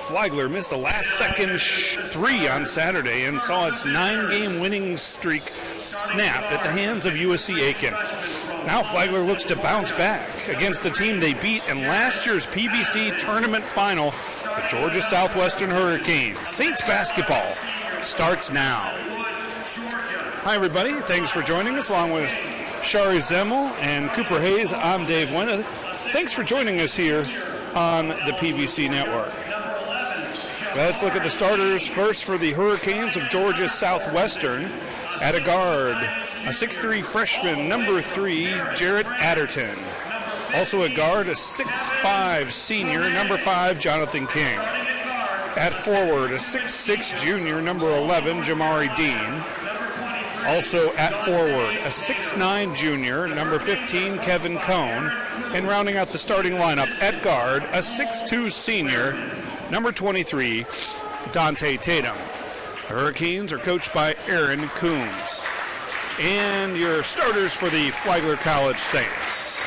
Flagler missed a last-second three on Saturday and saw its 9-game winning streak snapped at the hands of USC Aiken. Now Flagler looks to bounce back against the team they beat in last year's PBC tournament final, the Georgia Southwestern Hurricanes. Saints basketball starts now. Hi, everybody. Thanks for joining us, along with Shari Zemmel and Cooper Hayes. I'm Dave Wynn. Thanks for joining us here on the PBC Network. Let's look at the starters first for the Hurricanes of Georgia Southwestern. At a guard, a 6'3 freshman, number 3, Jarrett Adderton. Also a guard, a 6'5 senior, number 5, Jonathan King. At forward, a 6'6 junior, number 11, Jamari Dean. Also at forward, a 6'9 junior, number 15, Kevin Cohn. And rounding out the starting lineup at guard, a 6'2 senior, number 23, Dante Tatum. The Hurricanes are coached by Aaron Coombs. And your starters for the Flagler College Saints.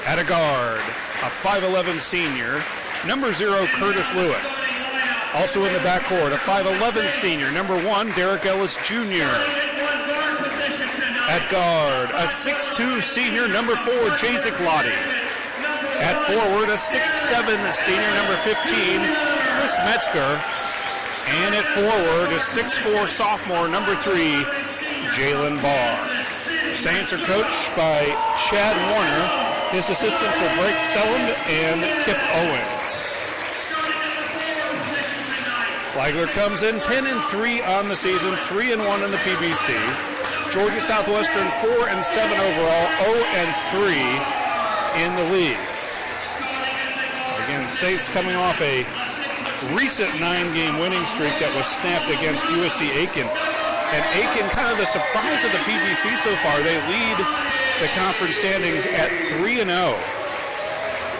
At a guard, a 5'11 senior, number 0, Curtis Lewis. Also in the backcourt, a 5'11 senior, number 1, Derek Ellis Jr. At guard, a 6'2 senior, number 4, Jacek Lottie. At forward, a 6'7 senior, number 15, Chris Metzger. And at forward, a 6'4 sophomore, number 3, Jalen Barr. Saints are coached by Chad Warner. His assistants are Blake Selland and Kip Owens. Flagler comes in 10-3 on the season, 3-1 in the PBC. Georgia Southwestern 4-7 overall, 0-3 in the league. Again, the Saints coming off a recent 9-game winning streak that was snapped against USC Aiken. And Aiken, kind of the surprise of the PBC so far, they lead the conference standings at 3-0.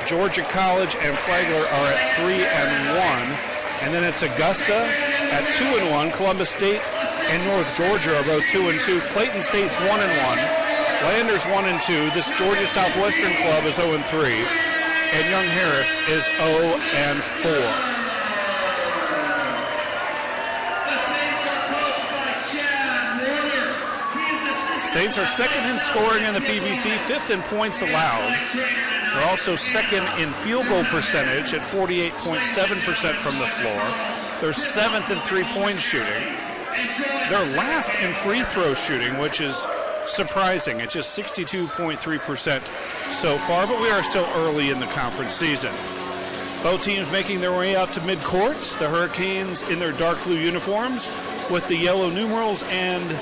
Georgia College and Flagler are at 3-1. And then it's Augusta at 2-1. Columbus State and North Georgia are both 2-2. Clayton State's 1-1. Landers 1-2. This Georgia Southwestern club is 0-3. And Young Harris is 0-4. Saints are second in scoring in the PBC, 5th in points allowed. They're also second in field goal percentage at 48.7% from the floor. They're 7th in three-point shooting. They're last in free throw shooting, which is surprising at just 62.3% so far, but we are still early in the conference season. Both teams making their way out to midcourt. The Hurricanes in their dark blue uniforms with the yellow numerals and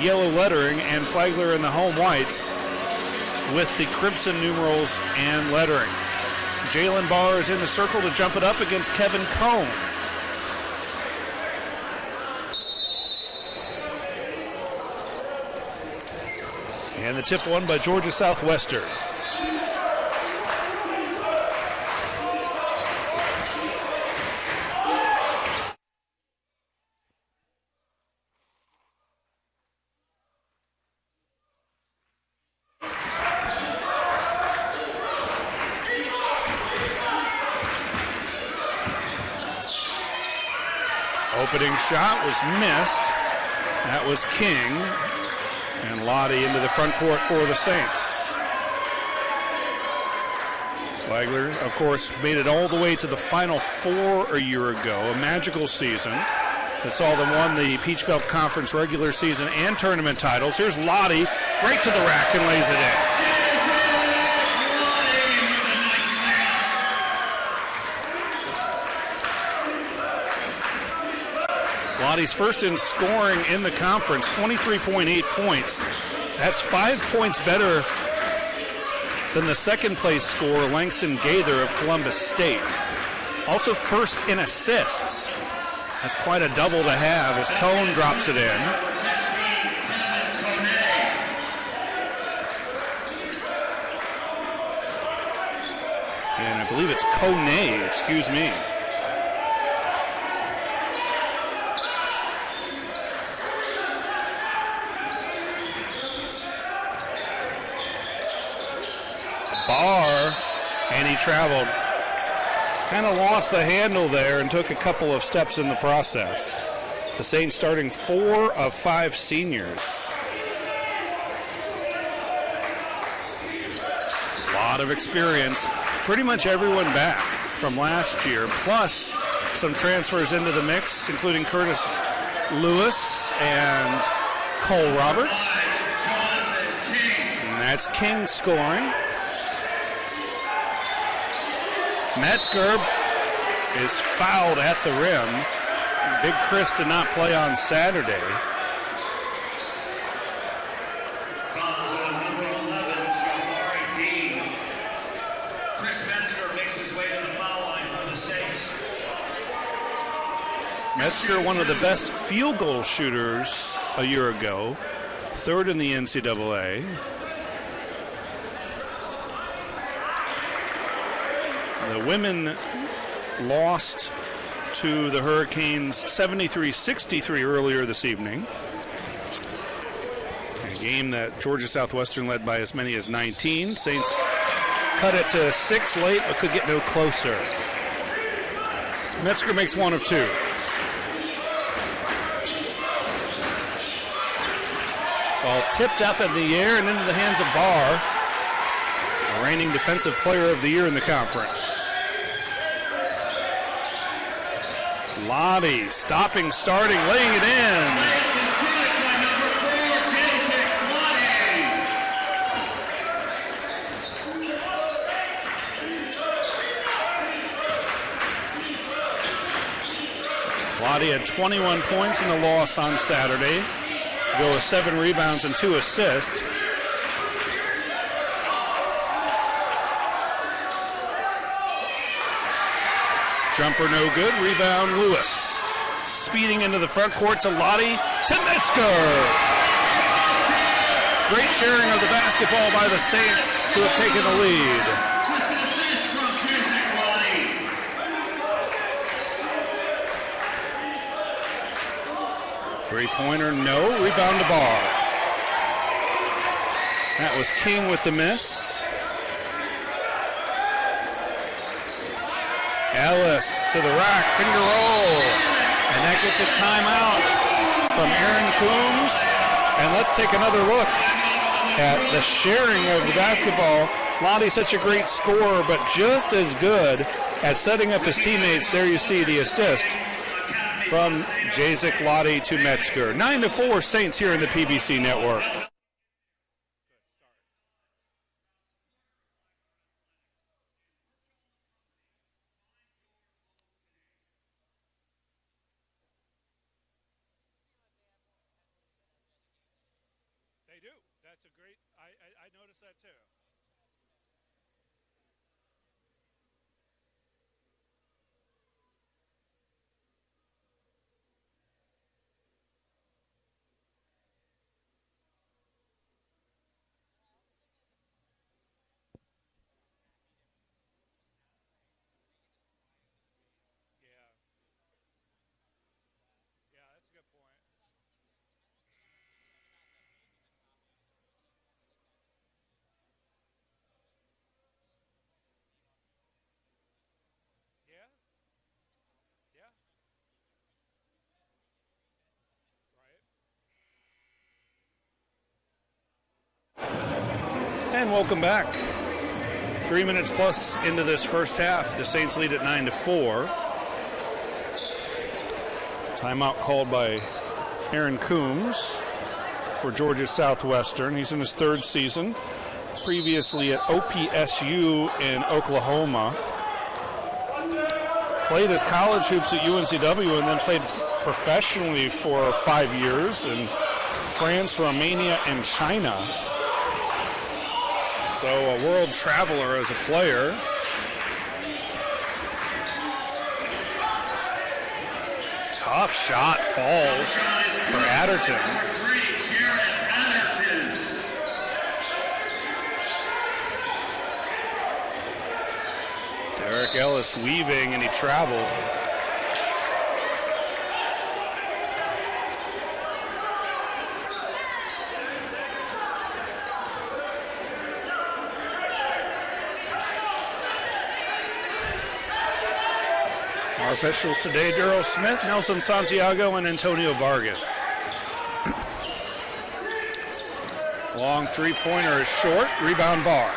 yellow lettering, and Flagler in the home whites with the crimson numerals and lettering. Jalen Barr is in the circle to jump it up against Kevin Cohn. And the tip won by Georgia Southwestern. Opening shot was missed. That was King. And Lottie into the front court for the Saints. Flagler, of course, made it all the way to the Final Four a year ago. A magical season that saw them won the Peach Belt Conference regular season and tournament titles. Here's Lottie right to the rack and lays it in. Lottie's first in scoring in the conference, 23.8 points. That's 5 points better than the second place scorer, Langston Gaither of Columbus State. Also first in assists. That's quite a double to have as Cohn drops it in. And I believe it's Kone, excuse me. Barr, and he traveled. kind of lost the handle there and took a couple of steps in the process. The Saints starting 4 of 5 seniors. A lot of experience. Pretty much everyone back from last year, plus some transfers into the mix, including Curtis Lewis and Cole Roberts. And that's King scoring. Metzger is fouled at the rim. Big Chris did not play on Saturday. Metzger, one of the best field goal shooters a year ago, 3rd in the NCAA. The women lost to the Hurricanes 73-63 earlier this evening. A game that Georgia Southwestern led by as many as 19. Saints cut it to 6 late, but could get no closer. Metzger makes 1 of 2. Ball tipped up in the air and into the hands of Barr, the reigning Defensive Player of the Year in the conference. Lottie stopping, starting, laying it in. Lottie had 21 points in the loss on Saturday. Go with 7 rebounds and 2 assists. Jumper no good. Rebound Lewis. Speeding into the front court to Lottie to Metzger. Great sharing of the basketball by the Saints, who have taken the lead. Three-pointer, no. Rebound to Barr. That was King with the miss. Ellis to the rack, finger roll. And that gets a timeout from Aaron Coombs. And let's take another look at the sharing of the basketball. Lottie's such a great scorer, but just as good at setting up his teammates. There you see the assist from Jazik Lottie to Metzger. 9-4 Saints here in the PBC network. They do. That's a great, I noticed that too. And welcome back. 3 minutes plus into this first half. The Saints lead at 9-4. Timeout called by Aaron Coombs for Georgia Southwestern. He's in his 3rd season. Previously at OPSU in Oklahoma. Played his college hoops at UNCW and then played professionally for 5 years in France, Romania, and China. So a world traveler as a player. Tough shot falls for Adderton. Derek Ellis weaving, and he traveled. Our officials today, Daryl Smith, Nelson Santiago, and Antonio Vargas. Long three-pointer is short. Rebound Barr.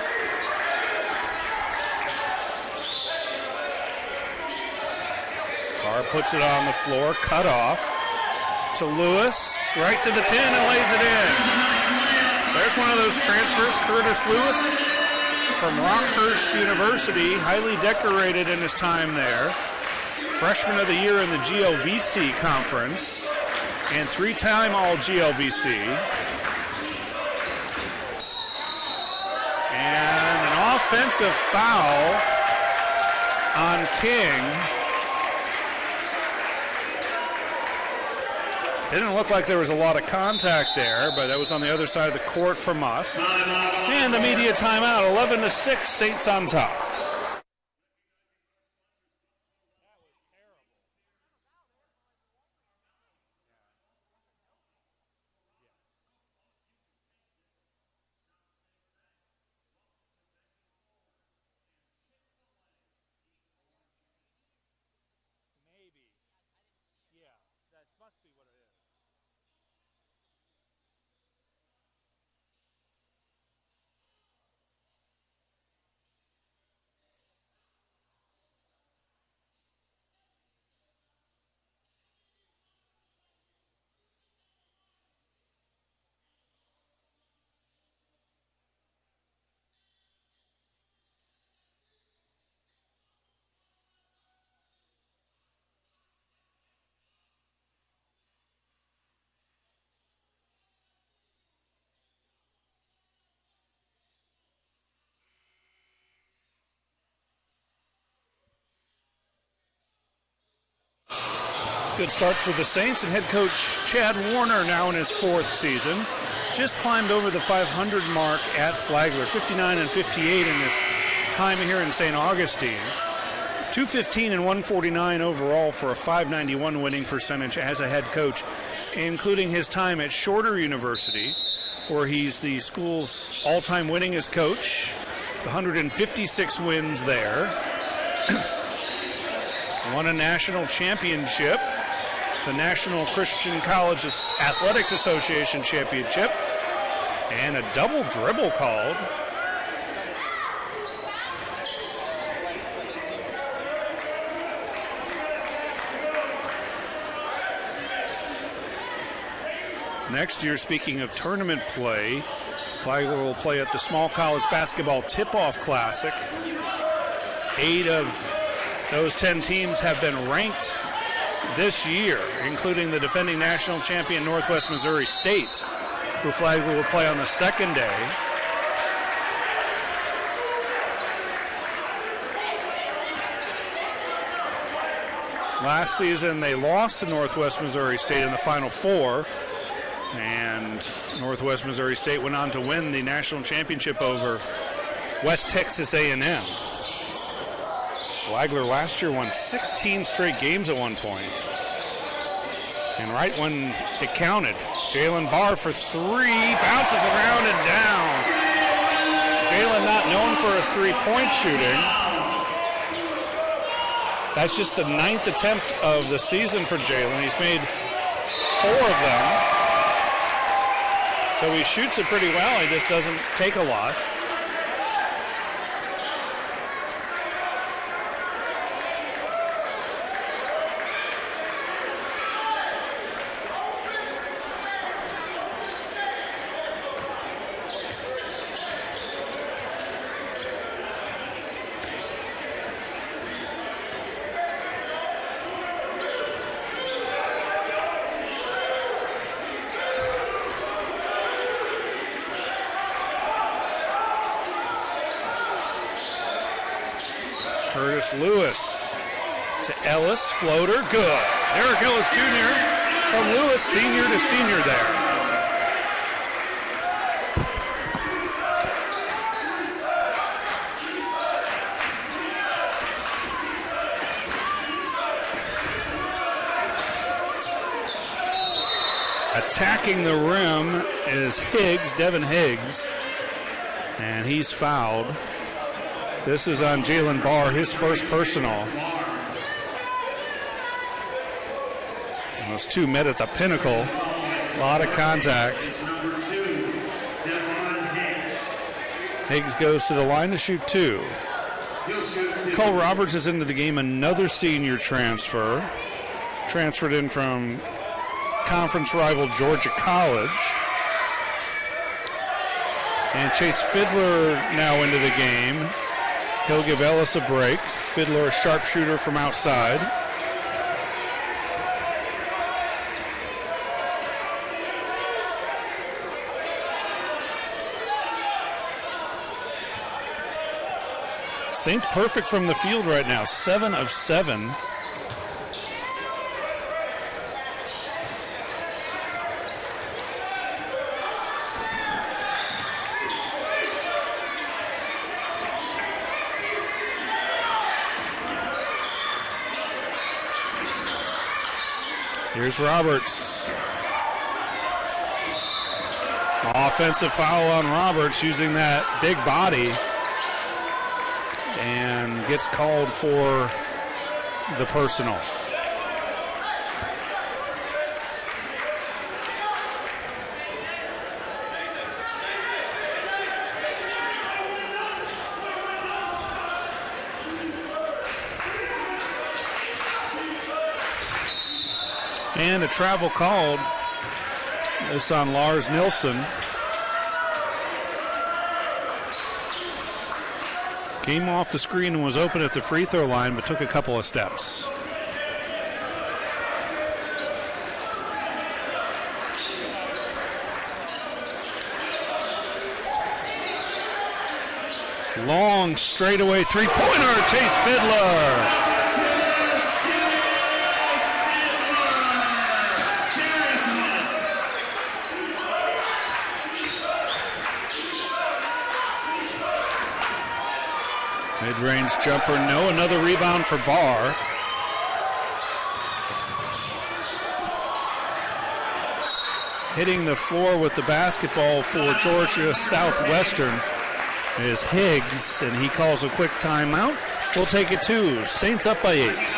Barr puts it on the floor. Cut off to Lewis. Right to the 10 and lays it in. There's one of those transfers. Curtis Lewis from Rockhurst University. Highly decorated in his time there. Freshman of the year in the GLVC conference. And three-time All-GLVC. And an offensive foul on King. Didn't look like there was a lot of contact there, but that was on the other side of the court from us. And the media timeout, 11-6, Saints on top. Good start for the Saints, and head coach Chad Warner now in his fourth season. Just climbed over the 500 mark at Flagler, 59 and 58 in this time here in St. Augustine. 215 and 149 overall for a 591 winning percentage as a head coach, including his time at Shorter University, where he's the school's all-time winningest coach, 156 wins there. Won a national championship, the National Christian College Athletics Association Championship, and a double dribble called. Next year, speaking of tournament play, Flagler will play at the Small College Basketball Tip-Off Classic. 8 of those 10 teams have been ranked this year, including the defending national champion Northwest Missouri State, who Flagler will play on the second day. Last season, they lost to Northwest Missouri State in the Final Four, and Northwest Missouri State went on to win the national championship over West Texas A&M. Flagler last year won 16 straight games at one point. And right when it counted, Jalen Barr for three, bounces around and down. Jalen not known for his three-point shooting. That's just the 9th attempt of the season for Jalen. He's made 4 of them. So he shoots it pretty well, he just doesn't take a lot. Lewis to Ellis, floater, good. Derek Ellis Jr. from Lewis, senior to senior there. Attacking the rim is Higgs, Devin Higgs, and he's fouled. This is on Jalen Barr, his first personal. Those two met at the pinnacle. A lot of contact. Higgs goes to the line to shoot 2. Cole Roberts is into the game, another senior transfer. Transferred in from conference rival Georgia College. And Chase Fiddler now into the game. He'll give Ellis a break. Fiddler, a sharpshooter from outside. Saints perfect from the field right now, 7 of 7. Here's Roberts. Offensive foul on Roberts using that big body. And gets called for the personal. And a travel called. This on Lars Nilsson. Came off the screen and was open at the free throw line, but took a couple of steps. Long straightaway three-pointer, Chase Fiddler. Mid-range jumper, no. Another rebound for Barr. Hitting the floor with the basketball for Georgia Southwestern is Higgs, and he calls a quick timeout. We'll take it 2. Saints up by 8.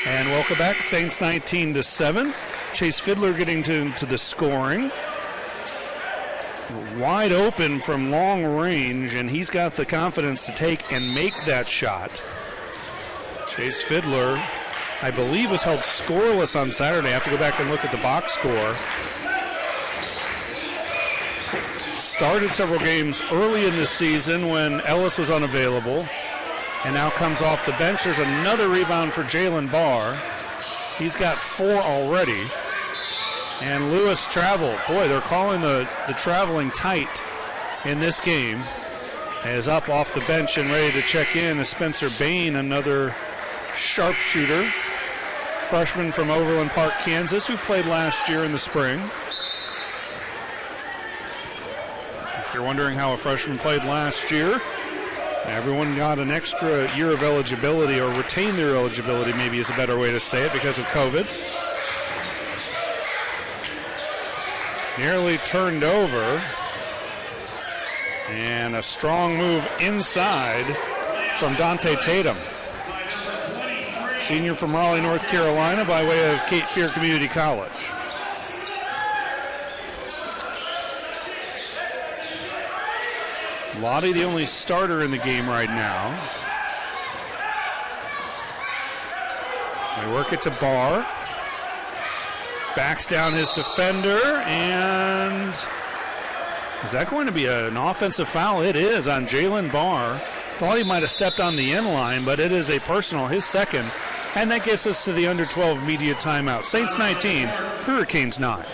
And welcome back. Saints 19-7. Chase Fiddler getting to the scoring. Wide open from long range, and he's got the confidence to take and make that shot. Chase Fiddler, I believe, was held scoreless on Saturday. I have to go back and look at the box score. Started several games early in the season when Ellis was unavailable, and now comes off the bench. There's another rebound for Jalen Barr. He's got 4 already. And Lewis traveled. Boy, they're calling the traveling tight in this game. Is up off the bench and ready to check in is Spencer Bain, another sharpshooter. Freshman from Overland Park, Kansas, who played last year in the spring. If you're wondering how a freshman played last year, everyone got an extra year of eligibility, or retained their eligibility, maybe is a better way to say it, because of COVID. Nearly turned over. And a strong move inside from Dante Tatum. Senior from Raleigh, North Carolina, by way of Cape Fear Community College. Lottie, the only starter in the game right now. They work it to Barr. Backs down his defender, and is that going to be an offensive foul? It is on Jalen Barr. Thought he might have stepped on the end line, but it is a personal, his second. And that gets us to the under 12 media timeout. Saints 19, Hurricanes 9.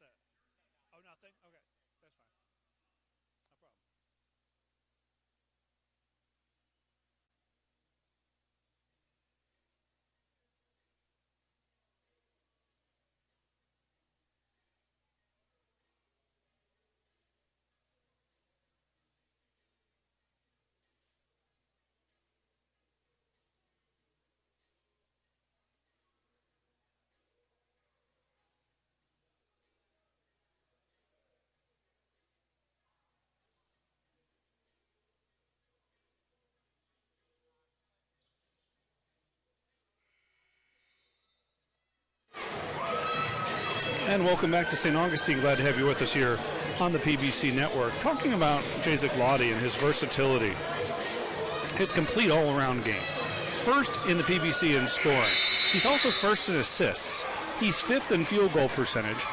that? Oh, nothing? Okay, that's fine. No problem. And welcome back to St. Augustine. Glad to have you with us here on the PBC Network. Talking about Jacek Lottie and his versatility, his complete all-around game. First in the PBC in scoring. He's also first in assists. He's fifth in field goal percentage.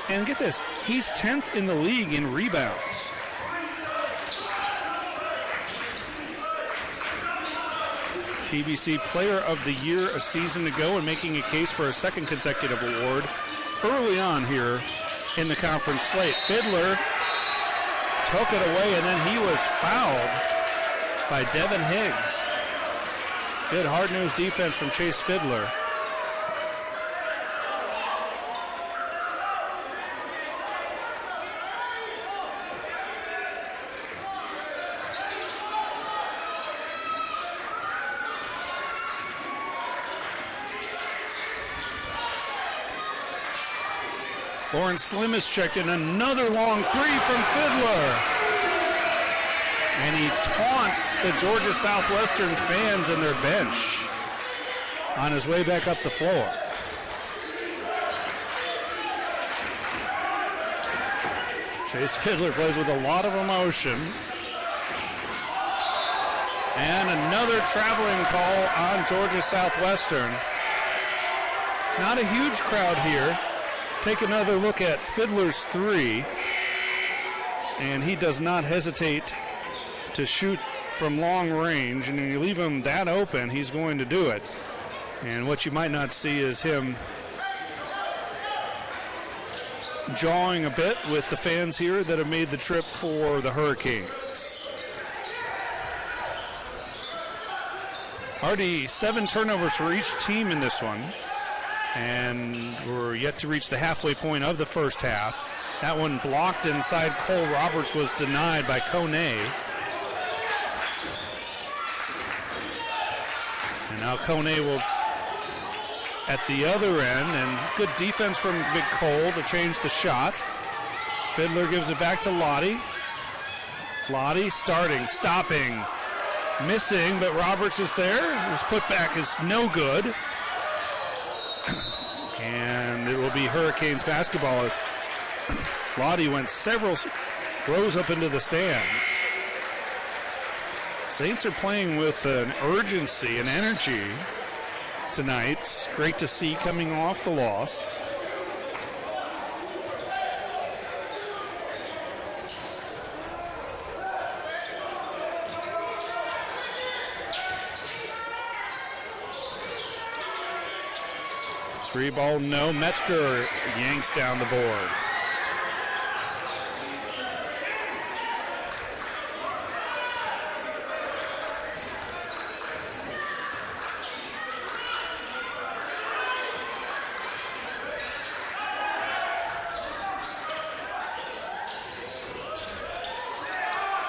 And get this, he's 10th in the league in rebounds. PBC Player of the Year a season ago and making a case for a second consecutive award early on here in the conference slate. Fiddler took it away, and then he was fouled by Devin Higgs. Good hard-nosed defense from Chase Fiddler. Lawrence Slim is checked in. Another long three from Fiddler. And he taunts the Georgia Southwestern fans and their bench on his way back up the floor. Chase Fiddler plays with a lot of emotion. And another traveling call on Georgia Southwestern. Not a huge crowd here. Take another look at Fiddler's three, and he does not hesitate to shoot from long range, and when you leave him that open, he's going to do it. And what you might not see is him jawing a bit with the fans here that have made the trip for the Hurricanes. Already 7 turnovers for each team in this one. And we're yet to reach the halfway point of the first half. That one blocked inside Cole Roberts was denied by Kone. And now Kone will at the other end, and good defense from Big Cole to change the shot. Fiddler gives it back to Lottie. Lottie starting, stopping, missing, but Roberts is there. His putback is no good. And it will be Hurricanes basketball as Lottie went several rows up into the stands. Saints are playing with an urgency and energy tonight. It's great to see coming off the loss. Three ball, no. Metzger yanks down the board.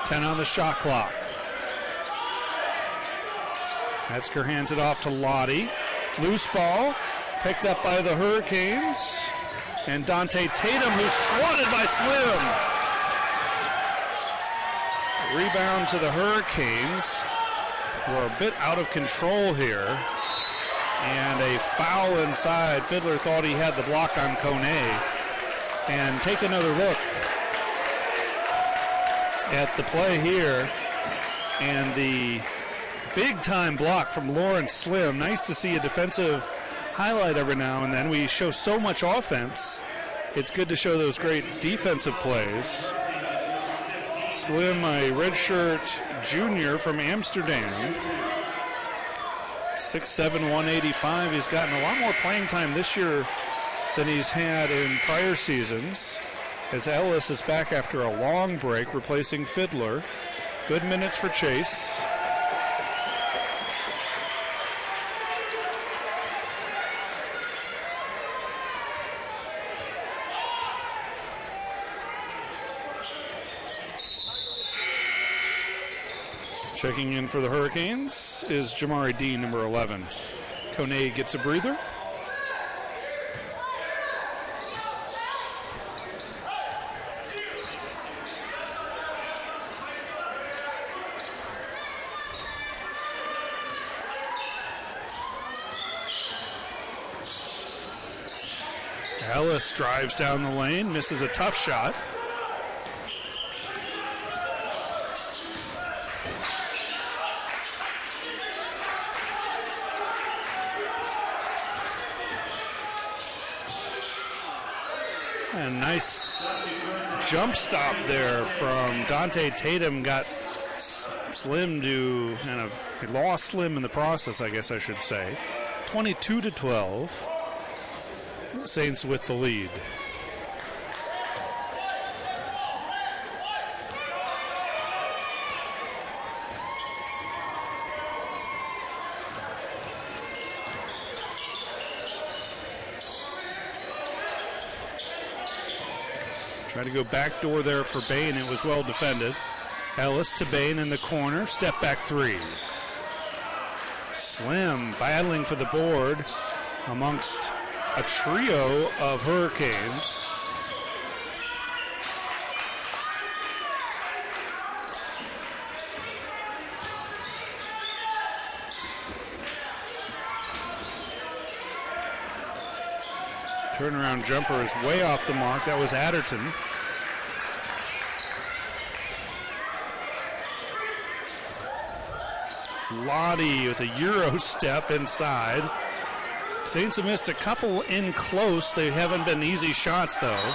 Ten on the shot clock. Metzger hands it off to Lottie. Loose ball. Picked up by the Hurricanes. And Dante Tatum, who's swatted by Slim. Rebound to the Hurricanes. We're a bit out of control here. And a foul inside. Fiddler thought he had the block on Kone. And take another look at the play here. And the big-time block from Lawrence Slim. Nice to see a defensive highlight every now and then. We show so much offense. It's good to show those great defensive plays. Slim, a redshirt junior from Amsterdam. 6'7", 185. He's gotten a lot more playing time this year than he's had in prior seasons, as Ellis is back after a long break, replacing Fiddler. Good minutes for Chase. Checking in for the Hurricanes is Jamari Dean, number 11. Kone gets a breather. Ellis drives down the lane, misses a tough shot. And nice jump stop there from Dante Tatum. Got Slim to kind of, he lost Slim in the process, I guess I should say. 22-12. Saints with the lead. Try to go backdoor there for Bain. It was well defended. Ellis to Bain in the corner. Step back three. Slim battling for the board amongst a trio of Hurricanes. Turnaround jumper is way off the mark. That was Adderton. Lottie with a Euro step inside. Saints have missed a couple in close. They haven't been easy shots, though.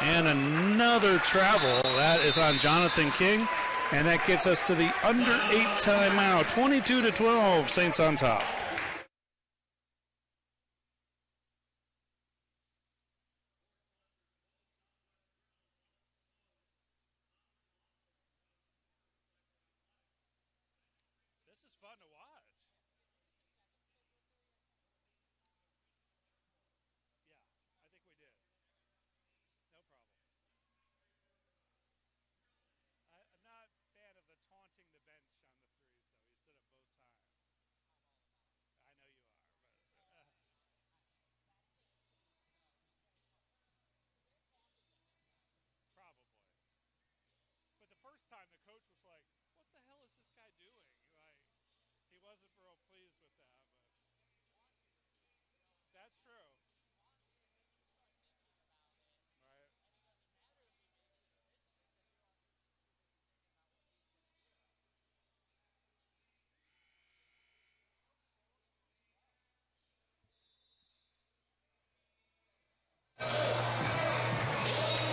And another travel. That is on Jonathan King. And that gets us to the under 8 timeout. 22-12, Saints on top.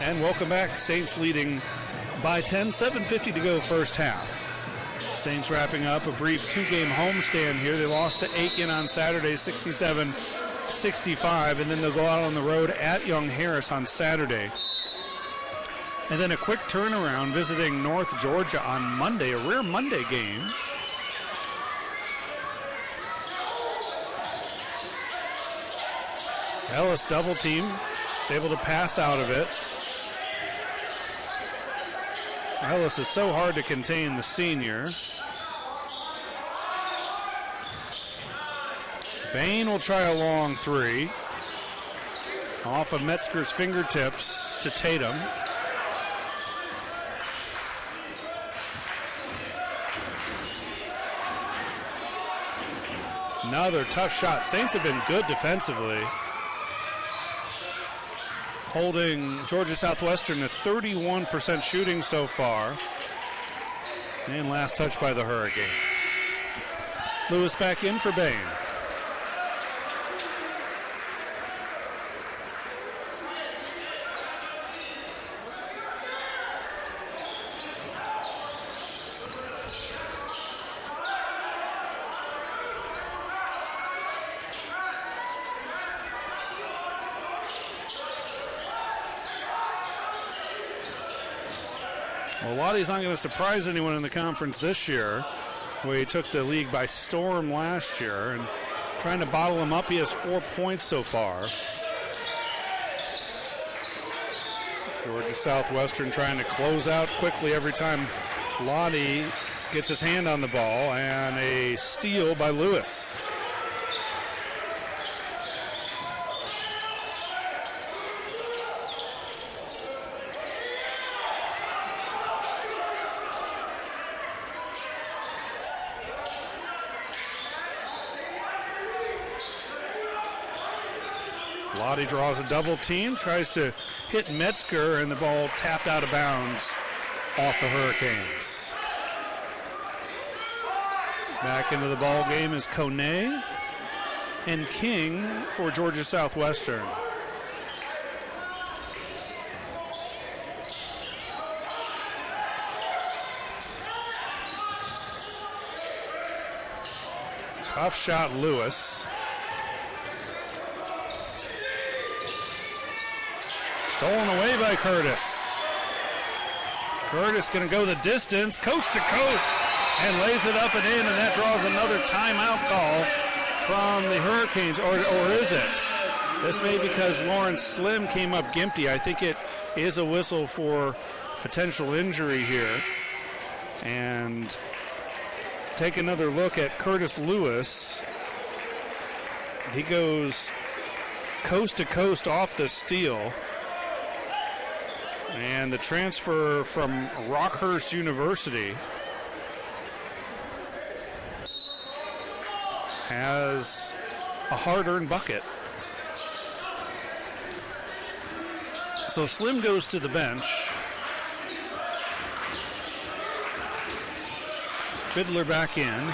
And welcome back. Saints leading by 10, 7:50 to go first half. Saints wrapping up a brief two-game homestand here. They lost to Aiken on Saturday, 67-65, and then they'll go out on the road at Young Harris on Saturday. And then a quick turnaround visiting North Georgia on Monday, a rare Monday game. Ellis double team, is able to pass out of it. Ellis is so hard to contain, the senior. Bain will try a long three. Off of Metzger's fingertips to Tatum. Another tough shot. Saints have been good defensively, holding Georgia Southwestern to 31% shooting so far. And last touch by the Hurricanes. Lewis back in for Bain. Well, Lottie's not going to surprise anyone in the conference this year. We took the league by storm last year and trying to bottle him up. He has 4 points so far. Georgia Southwestern trying to close out quickly every time Lottie gets his hand on the ball, and a steal by Lewis. Lottie draws a double team, tries to hit Metzger, and the ball tapped out of bounds off the Hurricanes. Back into the ball game is Kone and King for Georgia Southwestern. Tough shot, Lewis. Stolen away by Curtis. Curtis going to go the distance, coast to coast, and lays it up and in, and that draws another timeout call from the Hurricanes, or is it? This may be because Lawrence Slim came up gimpy. I think it is a whistle for potential injury here. And take another look at Curtis Lewis. He goes coast to coast off the steal. And the transfer from Rockhurst University has a hard-earned bucket. So Slim goes to the bench. Fiddler back in.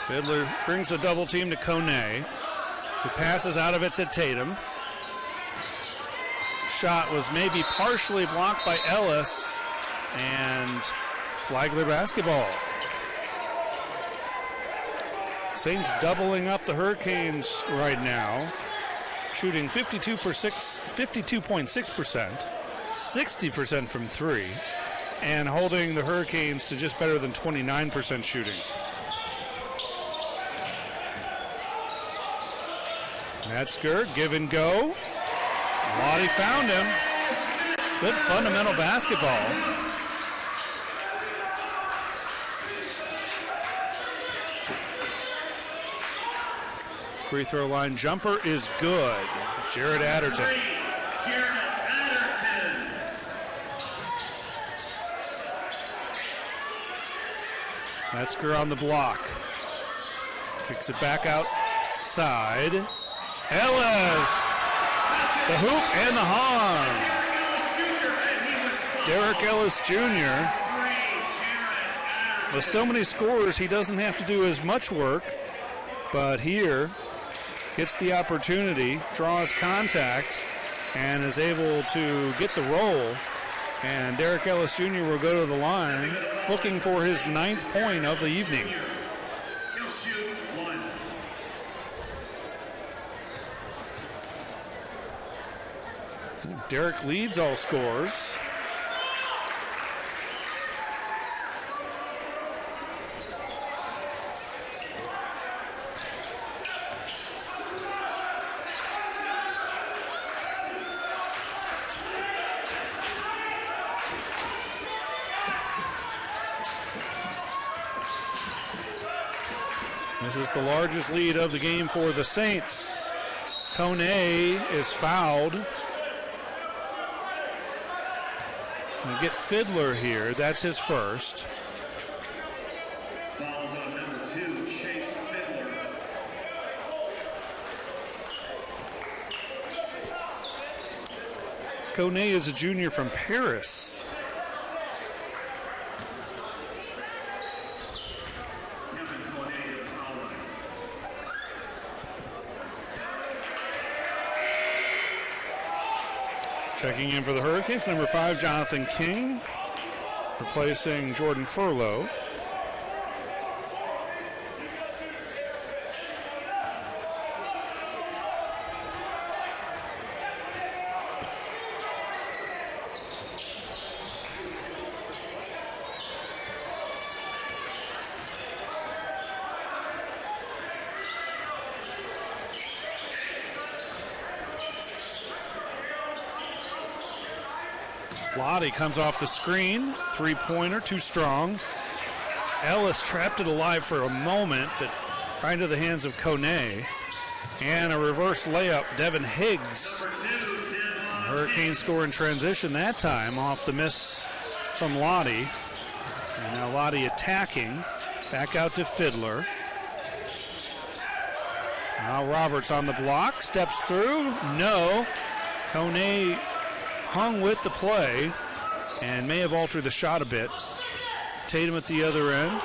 Fiddler brings the double team to Kone, who passes out of it to Tatum. Shot was maybe partially blocked by Ellis, and Flagler basketball. Saints doubling up the Hurricanes right now, shooting 52.6%, 60% from three, and holding the Hurricanes to just better than 29% shooting. Metzger, give and go. Lottie found him. Good fundamental basketball. Free throw line jumper is good. Jared Adderton. Metzger on the block. Kicks it back outside. Ellis, the hoop and the harm. Derek Ellis Jr. With so many scorers, he doesn't have to do as much work, but here gets the opportunity, draws contact, and is able to get the roll. And Derek Ellis Jr. will go to the line looking for his 9th point of the evening. Derek leads all scorers. This is the largest lead of the game for the Saints. Kone is fouled. We'll get Fiddler here. That's his first. Fouls on number 2, Chase Fiddler. Kone is a junior from Paris. Checking in for the Hurricanes, number 5, Jonathan King, replacing Jordan Furlow. Lottie comes off the screen. Three-pointer, too strong. Ellis trapped it alive for a moment, but right into the hands of Kone. And a reverse layup, Devin Higgs. Hurricanes score in transition that time off the miss from Lottie. And now Lottie attacking. Back out to Fiddler. Now Roberts on the block, steps through. No. Kone hung with the play and may have altered the shot a bit. Tatum at the other end.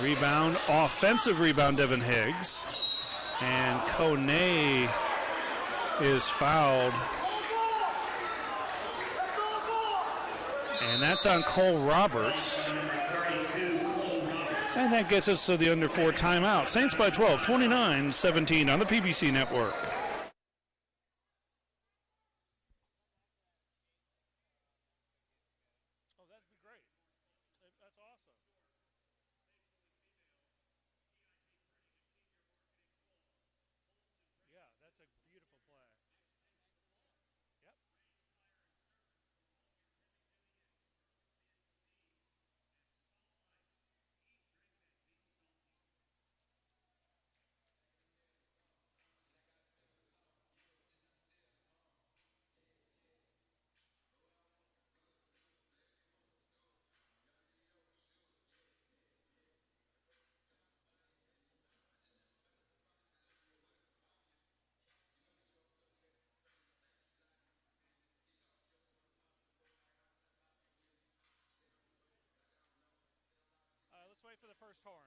Rebound, offensive rebound, Devin Higgs. And Kone is fouled. And that's on Cole Roberts. And that gets us to the under 4 timeout. Saints by 12, 29-17 on the PBC Network. Let's wait for the first horn.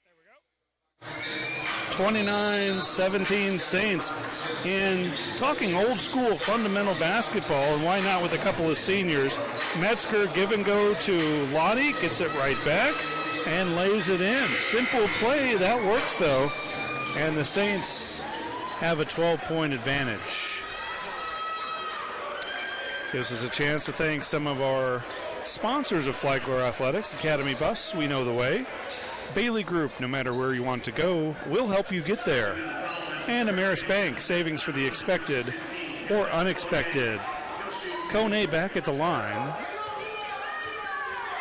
There we go. 29-17 Saints. And talking old school fundamental basketball, and why not with a couple of seniors. Metzger give and go to Lottie, gets it right back, and lays it in. Simple play, that works though. And the Saints have a 12-point advantage. Gives us a chance to thank some of our sponsors of Flagler Athletics. Academy Bus, we know the way. Bailey Group, no matter where you want to go, we'll help you get there. And Ameris Bank, savings for the expected or unexpected. Kone back at the line,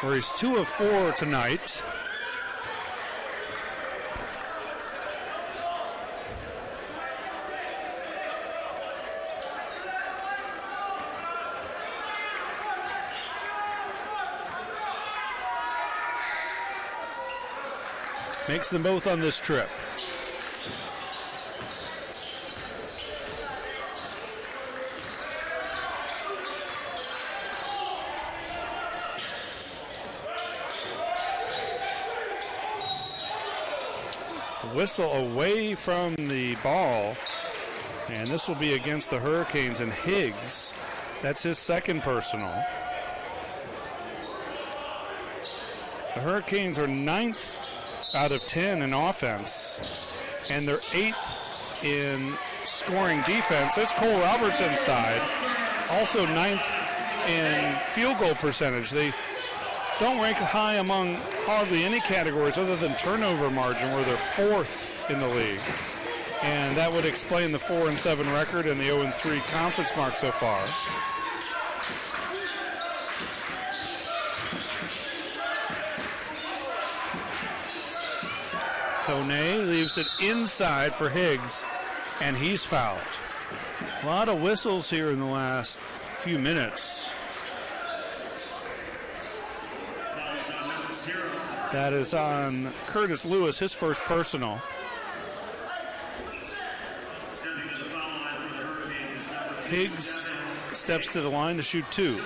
where he's 2 of 4 tonight. Makes them both on this trip. Whistle away from the ball, and this will be against the Hurricanes and Higgs. That's his second personal. The Hurricanes are 9th out of 10 in offense, and they're 8th in scoring defense. That's Cole Roberts inside. Also 9th in field goal percentage. They don't rank high among hardly any categories other than turnover margin, where they're 4th in the league. And that would explain the 4-7 record and the 0-3 conference mark so far. Kone leaves it inside for Higgs, and he's fouled. A lot of whistles here in the last few minutes. That is on Curtis Lewis, his first personal. Higgs steps to the line to shoot 2.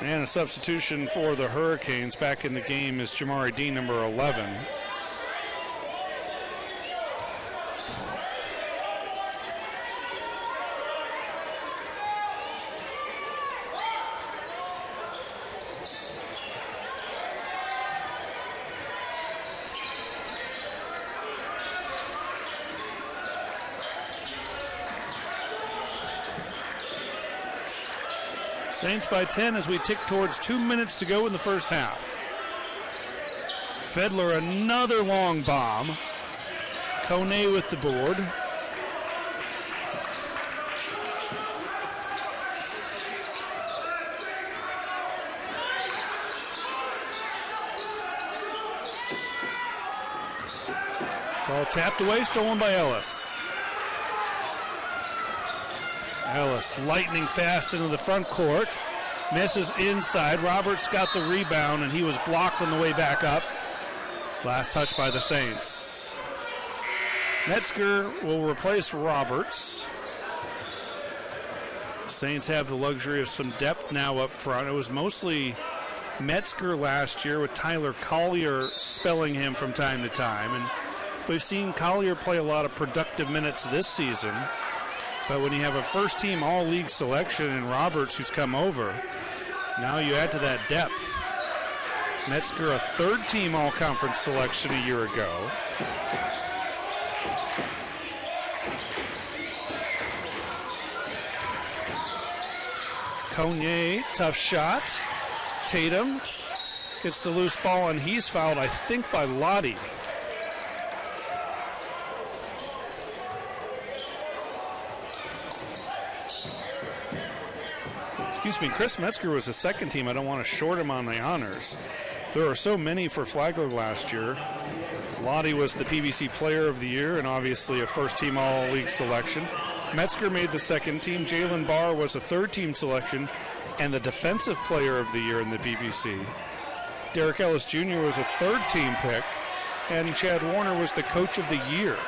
And a substitution for the Hurricanes. Back in the game is Jamari Dean, number 11. Saints by 10 as we tick towards 2 minutes to go in the first half. Flagler, another long bomb. Kone with the board. Ball tapped away, stolen by Ellis. Ellis lightning fast into the front court. Misses inside. Roberts got the rebound, and he was blocked on the way back up. Last touch by the Saints. Metzger will replace Roberts. Saints have the luxury of some depth now up front. It was mostly Metzger last year with Tyler Collier spelling him from time to time. And we've seen Collier play a lot of productive minutes this season. But when you have a first-team all-league selection in Roberts who's come over, now you add to that depth. Metzger, a third-team all-conference selection a year ago. Kone, tough shot. Tatum gets the loose ball, and he's fouled, I think, by Lottie. Excuse me, Chris Metzger was the second team. I don't want to short him on the honors. There were so many for Flagler last year. Lottie was the PBC Player of the Year and obviously a first-team all-league selection. Metzger made the second team. Jalen Barr was a third-team selection and the Defensive Player of the Year in the PBC. Derek Ellis Jr. was a third-team pick, and Chad Warner was the Coach of the Year.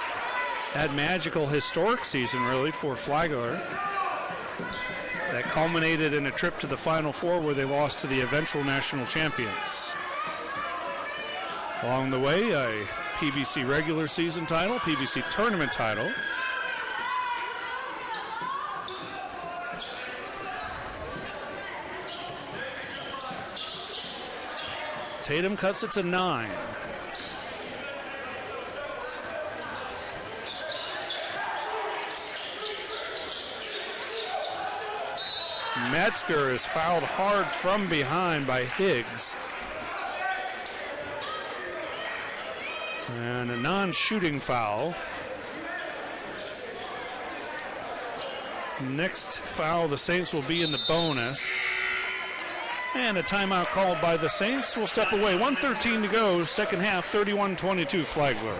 That magical, historic season, really, for Flagler. That culminated in a trip to the Final Four where they lost to the eventual national champions. Along the way, a PBC regular season title, PBC tournament title. Tatum cuts it to 9. Metzger is fouled hard from behind by Higgs. And a non-shooting foul. Next foul, the Saints will be in the bonus. And a timeout called by the Saints. Will step away. 1:13 to go, second half, 31-22 Flagler.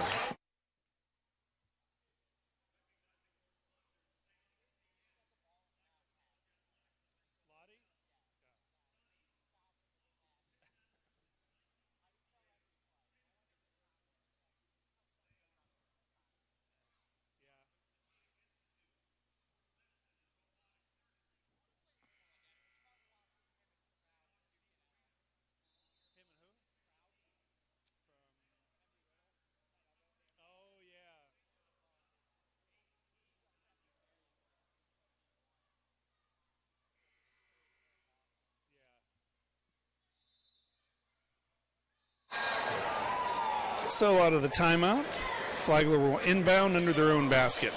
So out of the timeout, Flagler will inbound under their own basket.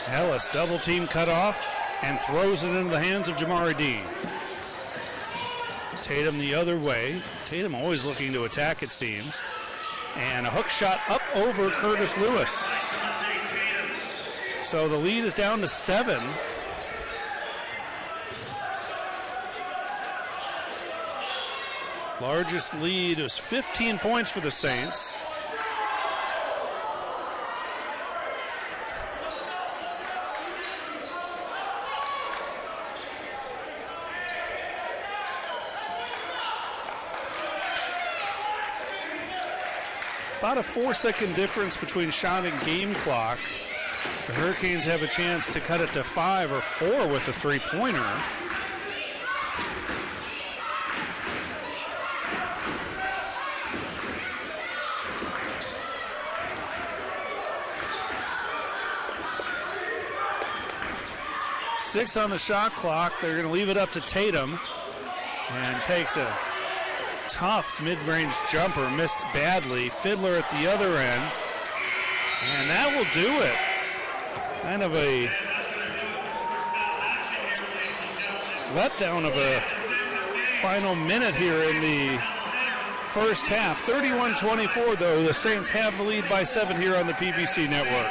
Ellis, double team cut off and throws it into the hands of Jamari Dean. Tatum the other way. Tatum always looking to attack, it seems. And a hook shot up over Curtis Lewis. So the lead is down to 7. Largest lead is 15 points for the Saints. About a 4-second difference between shot and game clock. The Hurricanes have a chance to cut it to 5 or 4 with a three-pointer. 6 on the shot clock. They're going to leave it up to Tatum. And takes a tough mid-range jumper, missed badly. Fiddler at the other end. And that will do it. Kind of a letdown of a final minute here in the first half. 31-24, though. The Saints have the lead by 7 here on the PBC Network.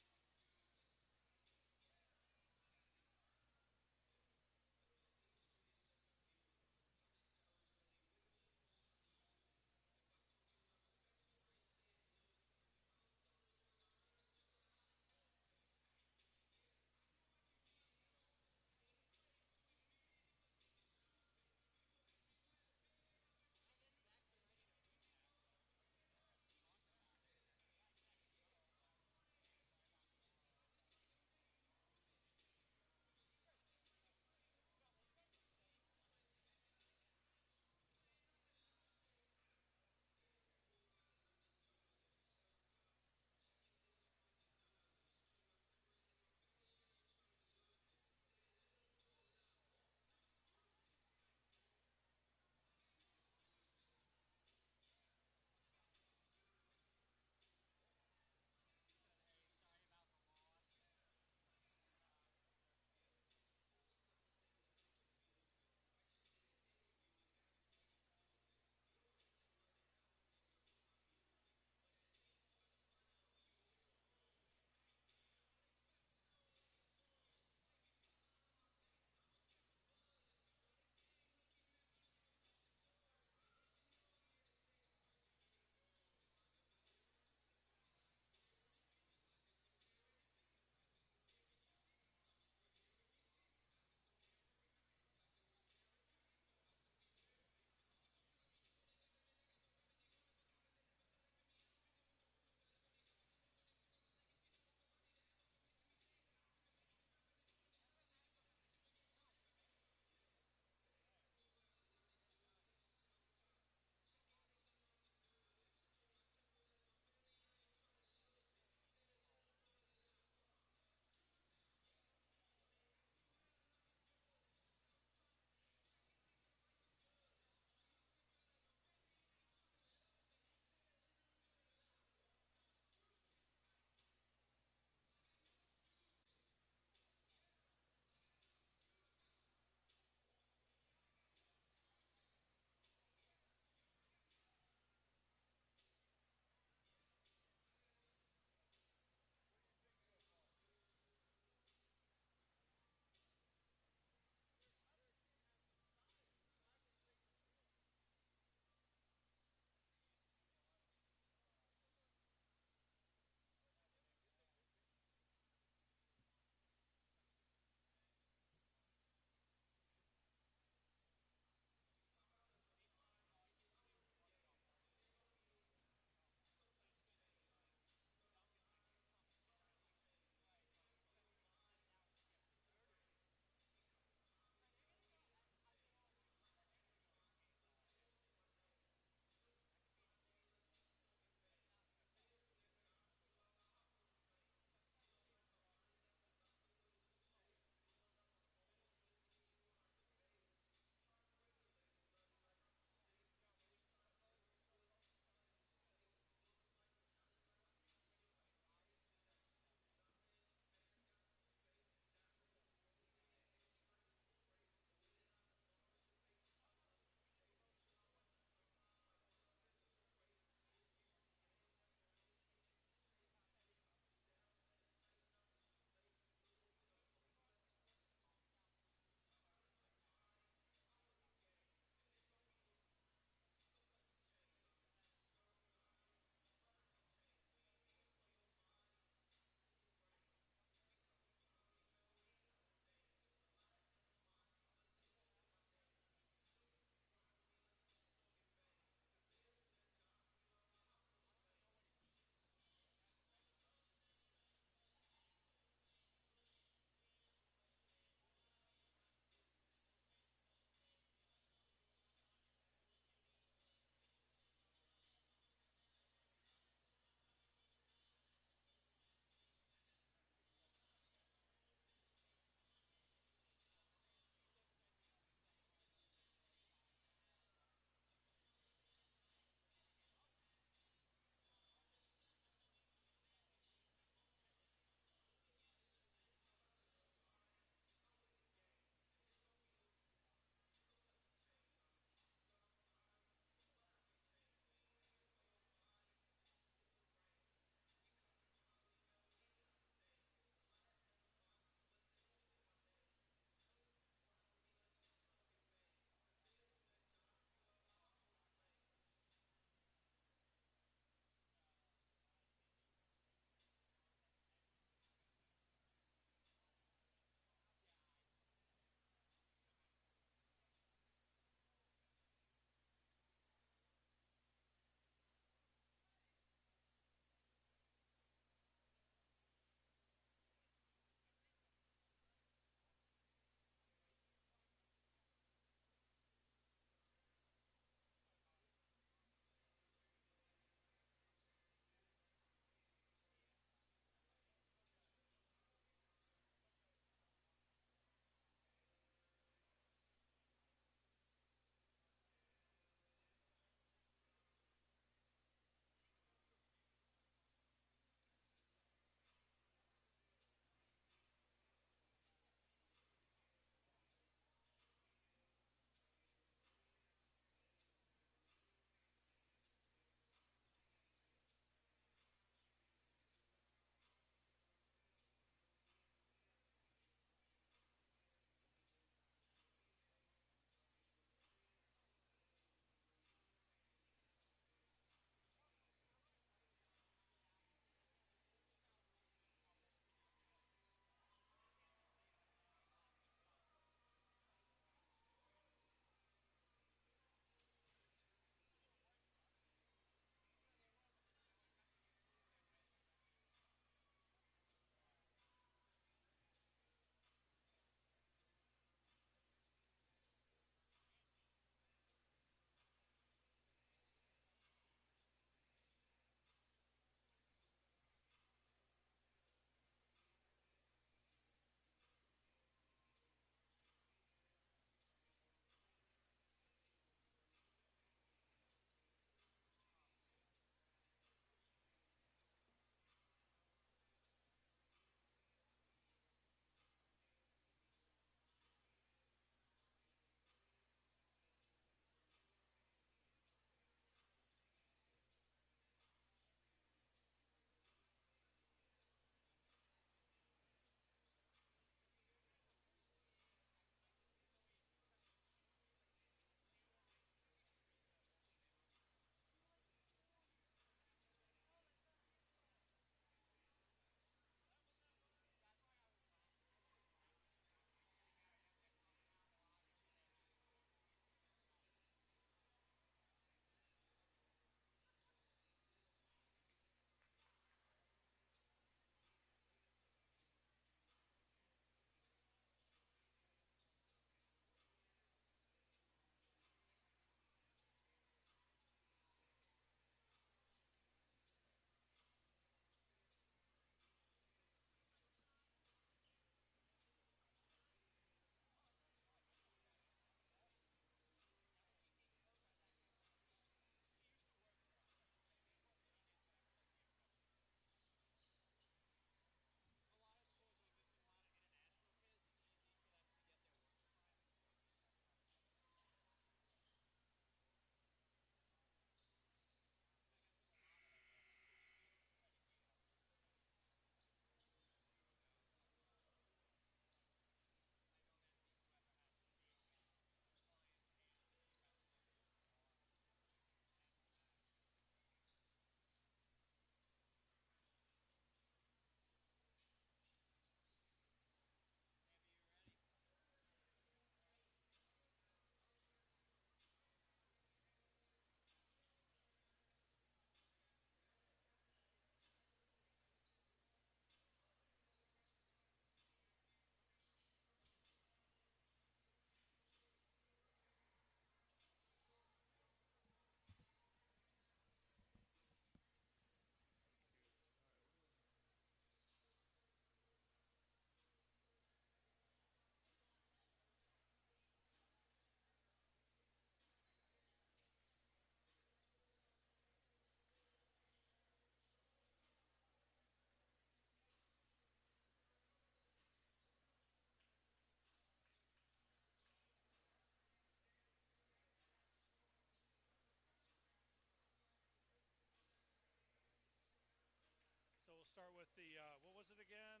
we'll start with the, what was it again?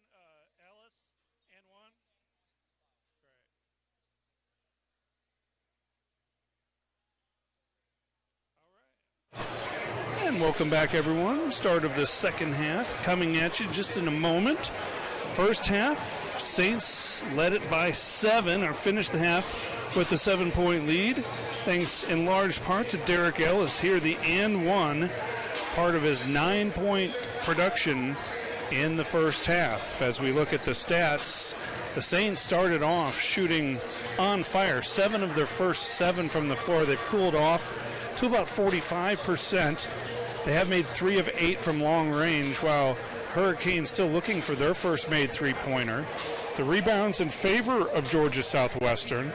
Ellis and one? Great. All right. And welcome back, everyone. Start of the second half coming at you just in a moment. First half, Saints led it by 7, or finished the half with a 7-point lead, thanks in large part to Derek Ellis here, the and one, part of his 9-point production in the first half. As we look at the stats, the Saints started off shooting on fire. 7 of their first 7 from the floor. They've cooled off to about 45%. They have made 3 of 8 from long range, while Hurricanes still looking for their first made three-pointer. The rebounds in favor of Georgia Southwestern,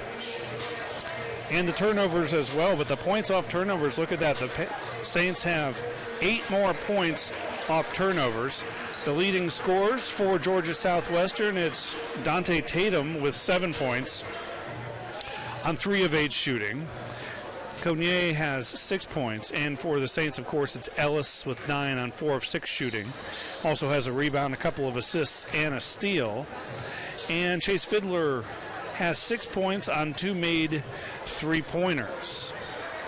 and the turnovers as well. But the points off turnovers, look at that. The Saints have 8 more points off turnovers. The leading scorers for Georgia Southwestern, it's Dante Tatum with 7 points on 3 of 8 shooting. Cognier has 6 points, and for the Saints, of course, it's Ellis with 9 on 4 of 6 shooting. Also has a rebound, a couple of assists, and a steal. And Chase Fiddler has 6 points on 2 made three-pointers.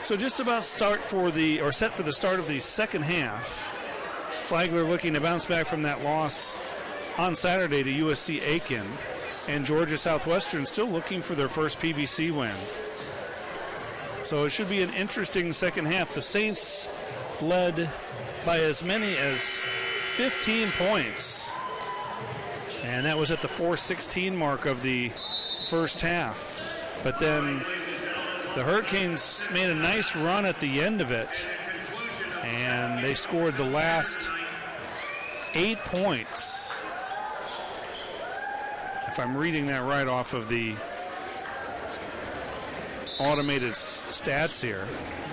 So just about set for the start of the second half. Flagler looking to bounce back from that loss on Saturday to USC Aiken, and Georgia Southwestern still looking for their first PBC win. So it should be an interesting second half. The Saints led by as many as 15 points, and that was at the 4:16 mark of the first half. But then the Hurricanes made a nice run at the end of it, and they scored the last 8 points. If I'm reading that right off of the automated stats here,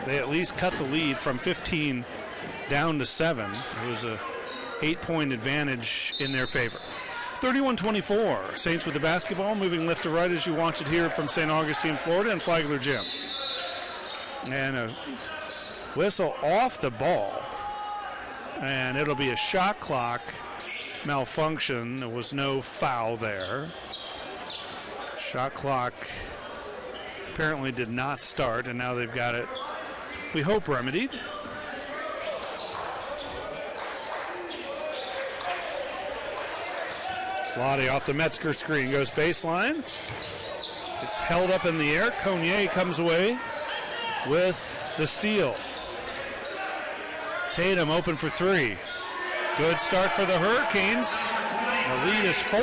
they at least cut the lead from 15 down to 7. It was a 8-point advantage in their favor. 31-24, Saints with the basketball, moving left to right as you watch it here from St. Augustine, Florida, and Flagler Gym. And a whistle off the ball, and it'll be a shot clock malfunction. There was no foul there. Shot clock apparently did not start, and now they've got it, we hope, remedied. Lottie off the Metzger screen, goes baseline. It's held up in the air. Cognier comes away with the steal. Tatum open for 3. Good start for the Hurricanes. The lead is 4.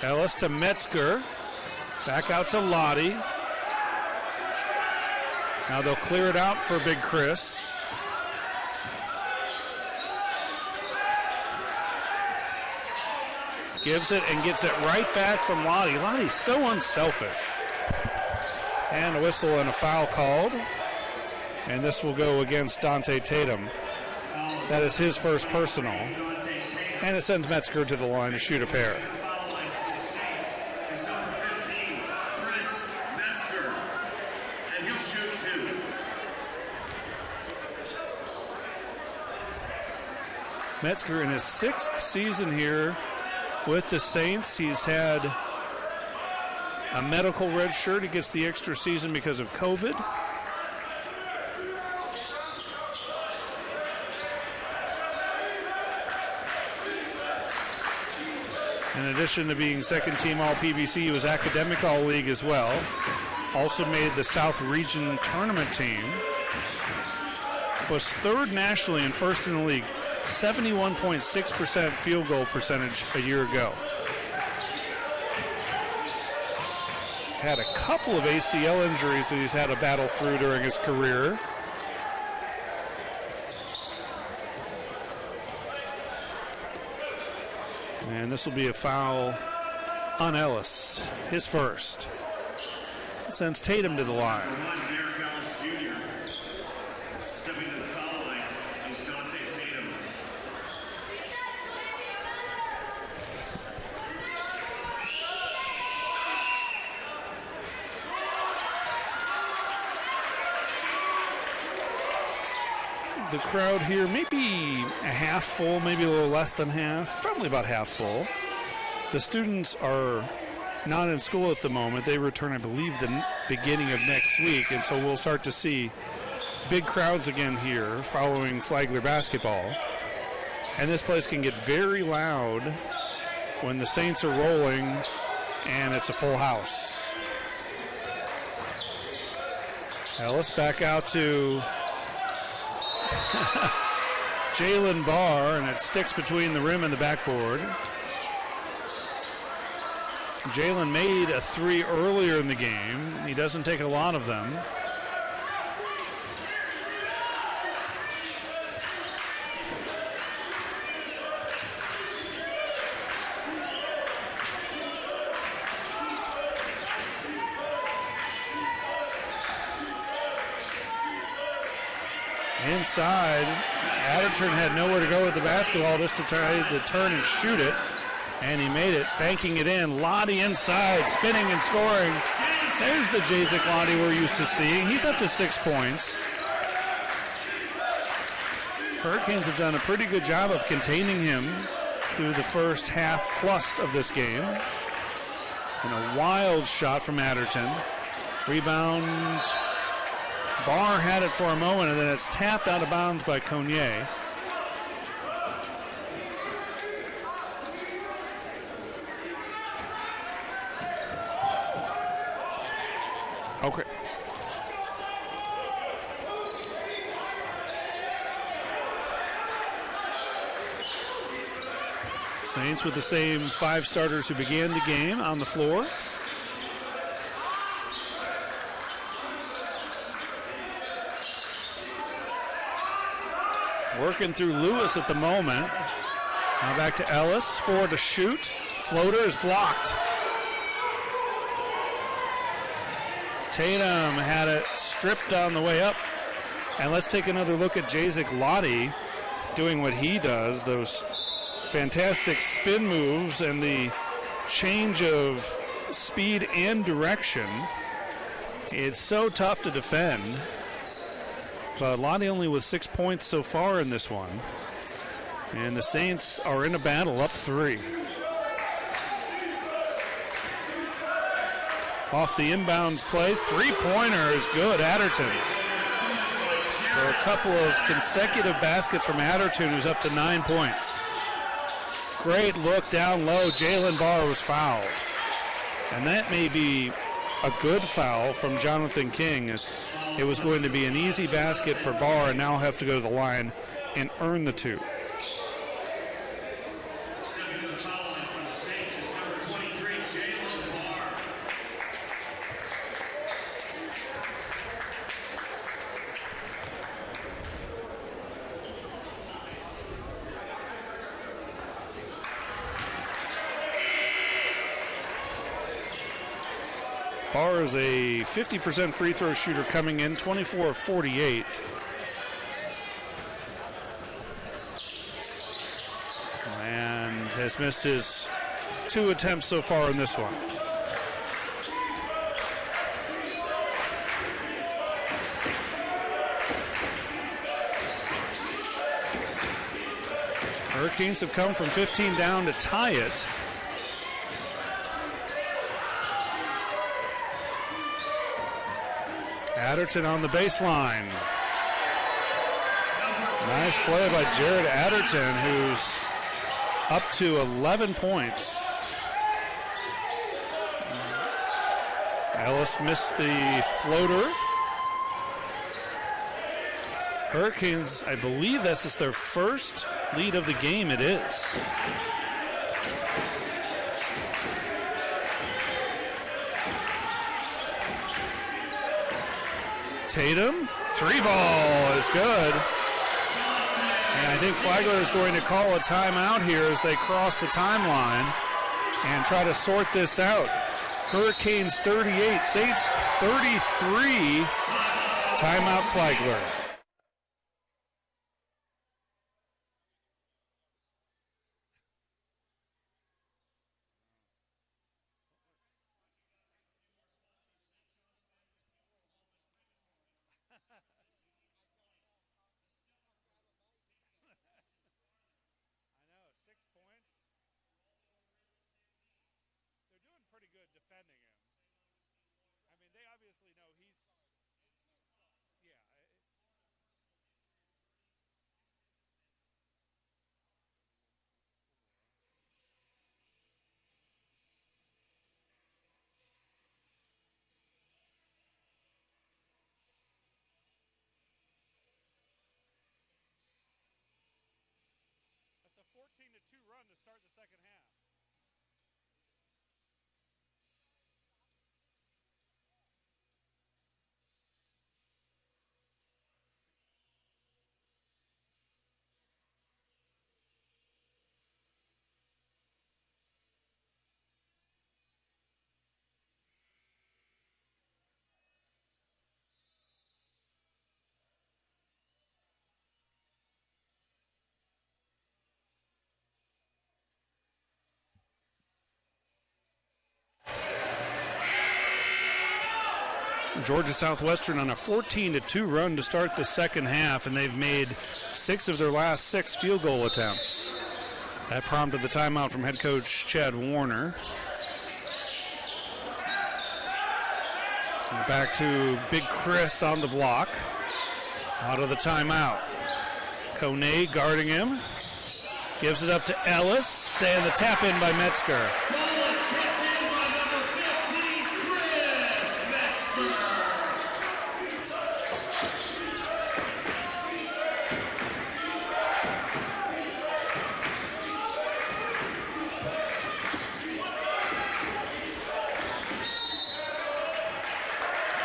Ellis to Metzger. Back out to Lottie. Now they'll clear it out for Big Chris. Gives it and gets it right back from Lottie. Lottie's so unselfish. And a whistle and a foul called. And this will go against Dante Tatum. That is his first personal. And it sends Metzger to the line to shoot a pair. Metzger in his 6th season here with the Saints. He's had a medical red shirt. He gets the extra season because of COVID. In addition to being second team All-PBC, he was academic All-League as well. Also made the South Region tournament team. Was 3rd nationally and 1st in the league. 71.6% field goal percentage a year ago. Had a couple of ACL injuries that he's had to battle through during his career. And this will be a foul on Ellis, his first. Sends Tatum to the line. the crowd here maybe a half full, maybe a little less than half, probably about half full. The students are not in school at the moment. They return, I believe, the beginning of next week, and so we'll start to see big crowds again here following Flagler basketball. And this place can get very loud when the Saints are rolling and it's a full house. Ellis back out to Jalen Barr, and it sticks between the rim and the backboard. Jalen made a three earlier in the game. He doesn't take a lot of them. Inside, Adderton had nowhere to go with the basketball just to try to turn and shoot it, and he made it, banking it in. Lottie inside, spinning and scoring. There's the Jacek Lottie we're used to seeing. He's up to 6 points. Hurricanes have done a pretty good job of containing him through the first half plus of this game. And a wild shot from Adderton. Rebound. Barr had it for a moment, and then it's tapped out of bounds by Cognier. Okay. Saints with the same 5 starters who began the game on the floor. Working through Lewis at the moment. Now back to Ellis. 4 to shoot. Floater is blocked. Tatum had it stripped on the way up. And let's take another look at Jacek Lottie doing what he does. Those fantastic spin moves and the change of speed and direction. It's so tough to defend. But Lottie only with 6 points so far in this one. And the Saints are in a battle, up 3. Off the inbounds play, 3-pointer is good, Adderton. So a couple of consecutive baskets from Adderton, who's up to 9 points. Great look down low, Jalen Barr was fouled. And that may be a good foul from Jonathan King, as it was going to be an easy basket for Barr, and now have to go to the line and earn the 2. Stepping to the foul line from the Saints is number 23, Jalen Barr. Barr is a 50% free throw shooter coming in, 24 of 48. And has missed his 2 attempts so far in this one. Hurricanes have come from 15 down to tie it. Adderton on the baseline. Nice play by Jared Adderton, who's up to 11 points. Ellis missed the floater. Hurricanes, I believe this is their first lead of the game. It is. Tatum, 3 ball is good. And I think Flagler is going to call a timeout here as they cross the timeline and try to sort this out. Hurricanes 38, Saints 33. Timeout Flagler. start the second half. Georgia Southwestern on a 14-2 run to start the second half, and they've made 6 of their last 6 field goal attempts. That prompted the timeout from head coach Chad Warner. And back to Big Chris on the block. Out of the timeout. Kone guarding him. Gives it up to Ellis, and the tap in by Metzger.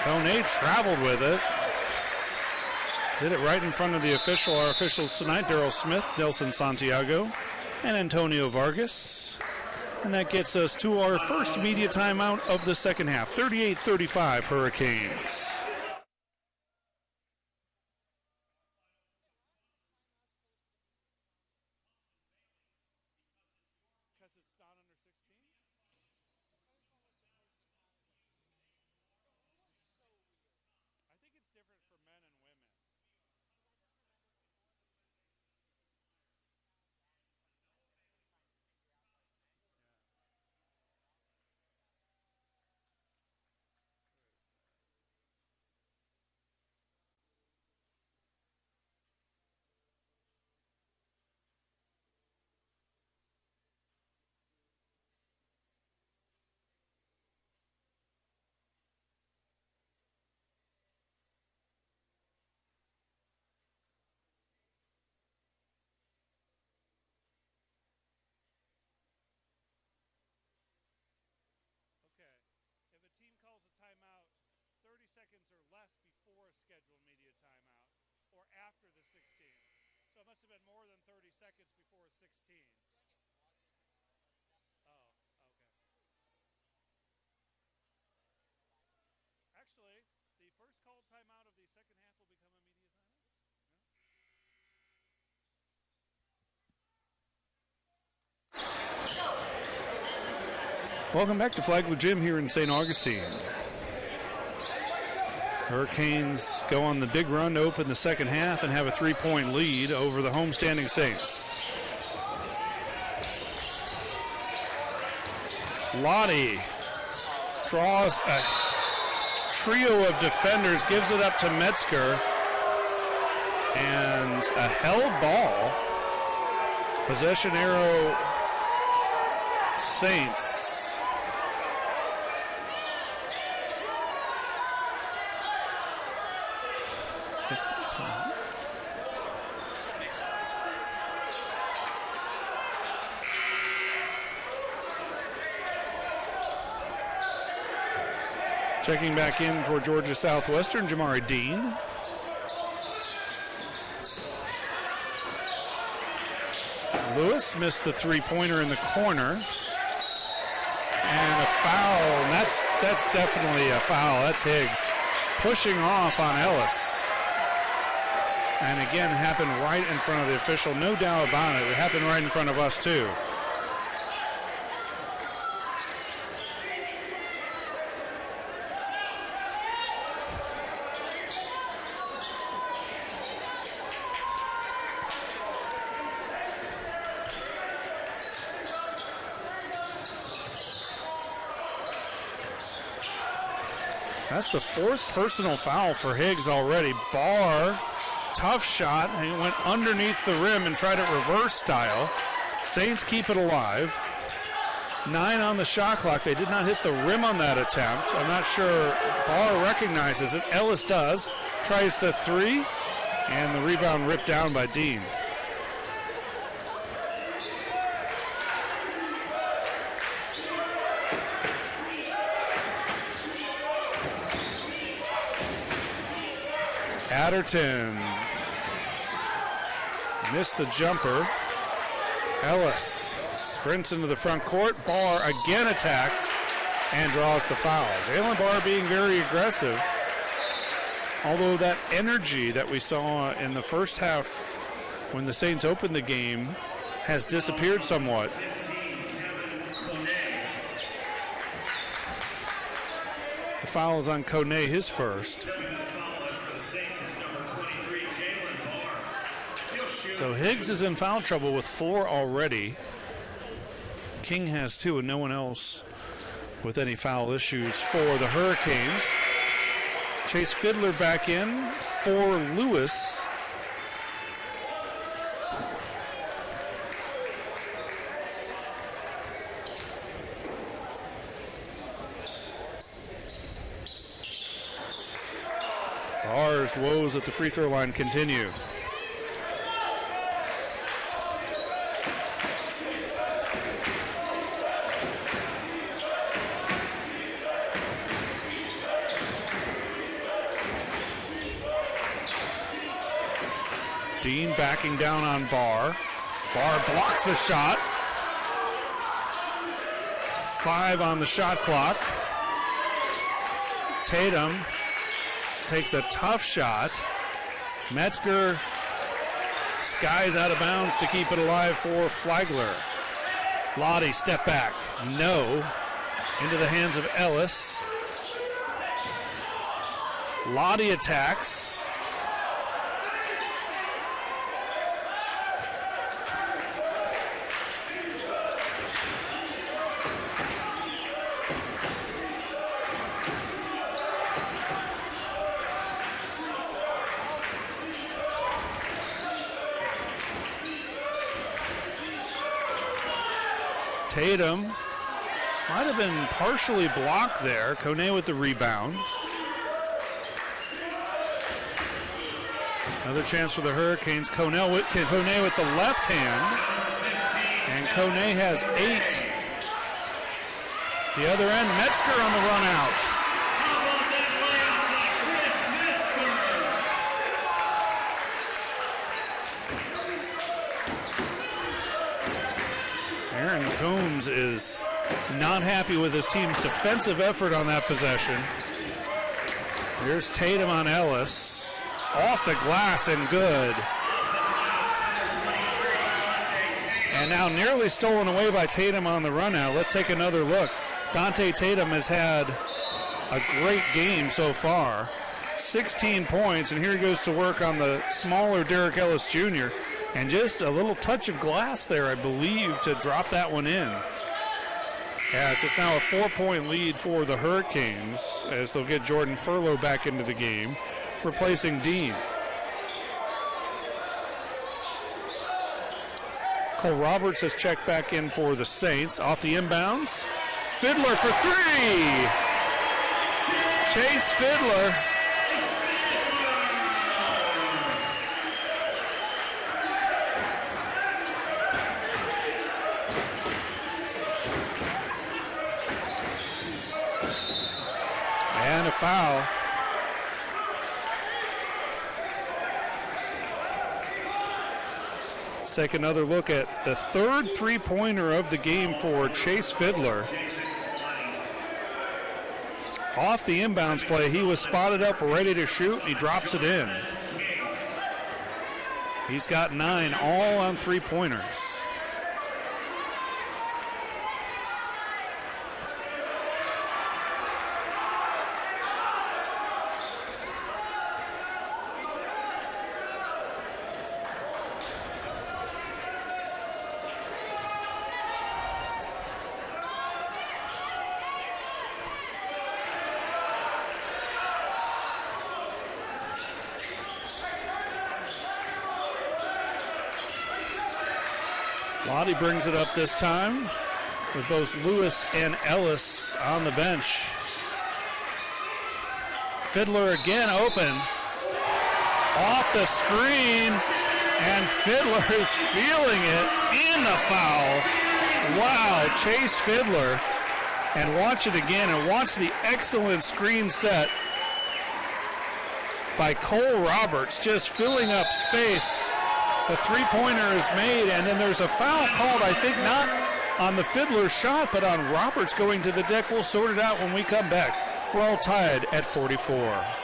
Kone traveled with it. Did it right in front of the official. Our officials tonight, Darrell Smith, Nelson Santiago, and Antonio Vargas. And that gets us to our first media timeout of the second half. 38-35 Hurricanes. Seconds or less before a scheduled media timeout or after the 16. So it must have been more than 30 seconds before 16. Oh, okay. Actually, the first called timeout of the second half will become a media timeout. Yeah. Welcome back to Flagler Gym here in St. Augustine. Hurricanes go on the big run to open the second half and have a 3-point lead over the homestanding Saints. Lottie draws a trio of defenders, gives it up to Metzger, and a held ball. Possession arrow Saints. Checking back in for Georgia Southwestern, Jamari Dean. Lewis missed the three-pointer in the corner. And a foul, and that's definitely a foul. That's Higgs pushing off on Ellis. And again, happened right in front of the official. No doubt about it. It happened right in front of us, too. That's the fourth personal foul for Higgs already. Barr, tough shot, and he went underneath the rim and tried it reverse style. Saints keep it alive. 9 on the shot clock. They did not hit the rim on that attempt. I'm not sure Barr recognizes it. Ellis does. Tries the three, and the rebound ripped down by Dean. Adderton missed the jumper. Ellis sprints into the front court. Barr again attacks and draws the foul. Jalen Barr being very aggressive. Although that energy that we saw in the first half when the Saints opened the game has disappeared somewhat. The foul is on Kone, his first. So Higgs is in foul trouble with 4 already. King has 2 and no one else with any foul issues for the Hurricanes. Chase Fiddler back in for Lewis. Barr's woes at the free throw line continue. Dean backing down on Barr. Barr blocks the shot. 5 on the shot clock. Tatum takes a tough shot. Metzger skies out of bounds to keep it alive for Flagler. Lottie step back. No. Into the hands of Ellis. Lottie attacks. Tatum might have been partially blocked there. Kone with the rebound. Another chance for the Hurricanes. Kone with the left hand. And Kone has 8. The other end, Metzger on the run out. Aaron Combs is not happy with his team's defensive effort on that possession. Here's Tatum on Ellis. Off the glass and good. And now nearly stolen away by Tatum on the run out. Let's take another look. Dante Tatum has had a great game so far. 16 points, and here he goes to work on the smaller Derek Ellis Jr. And just a little touch of glass there, I believe, to drop that one in. Yeah, it's now a 4-point lead for the Hurricanes as they'll get Jordan Furlow back into the game, replacing Dean. Cole Roberts has checked back in for the Saints. Off the inbounds. Fiddler for 3! Chase Fiddler. And a foul. Let's take another look at the third three-pointer of the game for Chase Fiddler. Off the inbounds play, he was spotted up, ready to shoot, and he drops it in. He's got 9, all on three-pointers. Lottie brings it up this time with both Lewis and Ellis on the bench. Fiddler again open. Off the screen, and Fiddler is feeling it in the foul. Wow, Chase Fiddler. And watch it again, and watch the excellent screen set by Cole Roberts, just filling up space. The three-pointer is made, and then there's a foul called, I think not on the Fiddler shot, but on Roberts going to the deck. We'll sort it out when we come back. We're all tied at 44. I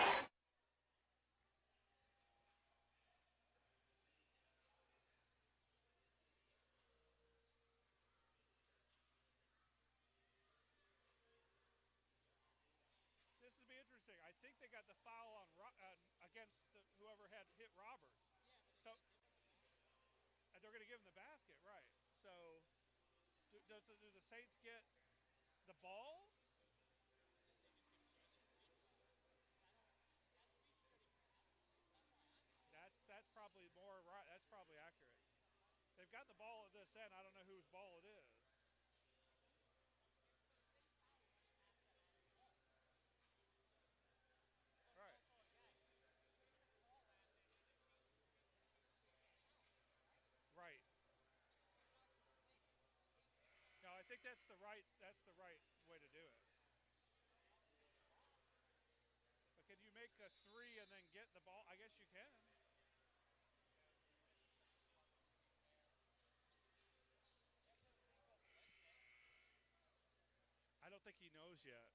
think they got the foul on against whoever had hit Roberts. So they're going to give him the basket, right? So do the Saints get the ball? That's probably more right. That's probably accurate. They've got the ball at this end. I don't know whose ball it is. Right. No, I think that's the right way to do it. But can you make a three and then get the ball? I guess you can. I don't think he knows yet.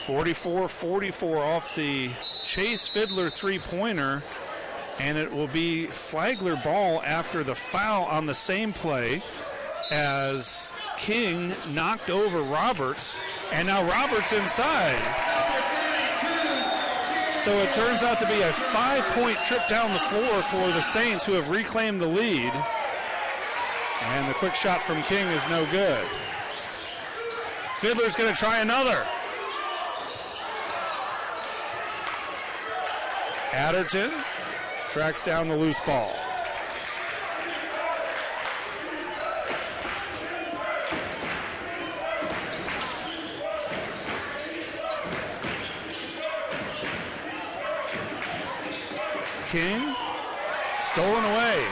44-44 off the Chase Fiddler three-pointer. And it will be Flagler ball after the foul on the same play as King knocked over Roberts. And now Roberts inside. So it turns out to be a 5-point trip down the floor for the Saints, who have reclaimed the lead. And the quick shot from King is no good. Fiddler's going to try another. Adderton tracks down the loose ball. King, stolen away.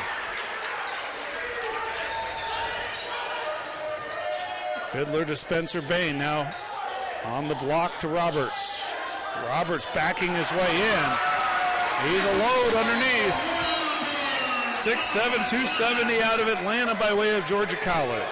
Fiddler to Spencer Bain, now on the block to Roberts. Roberts backing his way in. He's a load underneath. 6'7", 270 out of Atlanta by way of Georgia College.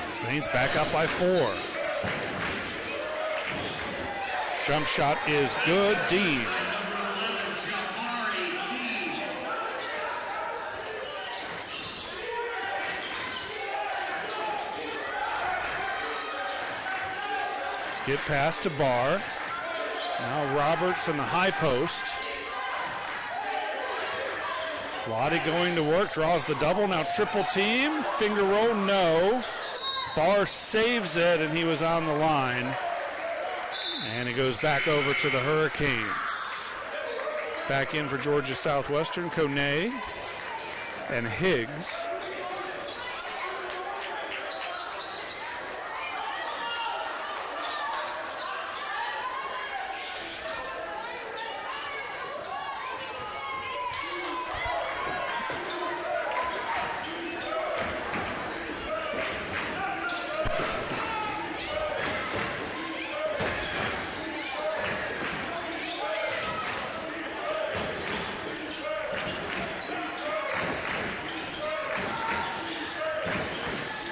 Saints back up by 4. Jump shot is good, Dean. Skip pass to Barr. Now Roberts in the high post. Lottie going to work, draws the double, now triple team. Finger roll, no. Barr saves it, and he was on the line. And it goes back over to the Hurricanes. Back in for Georgia Southwestern, Kone and Higgs.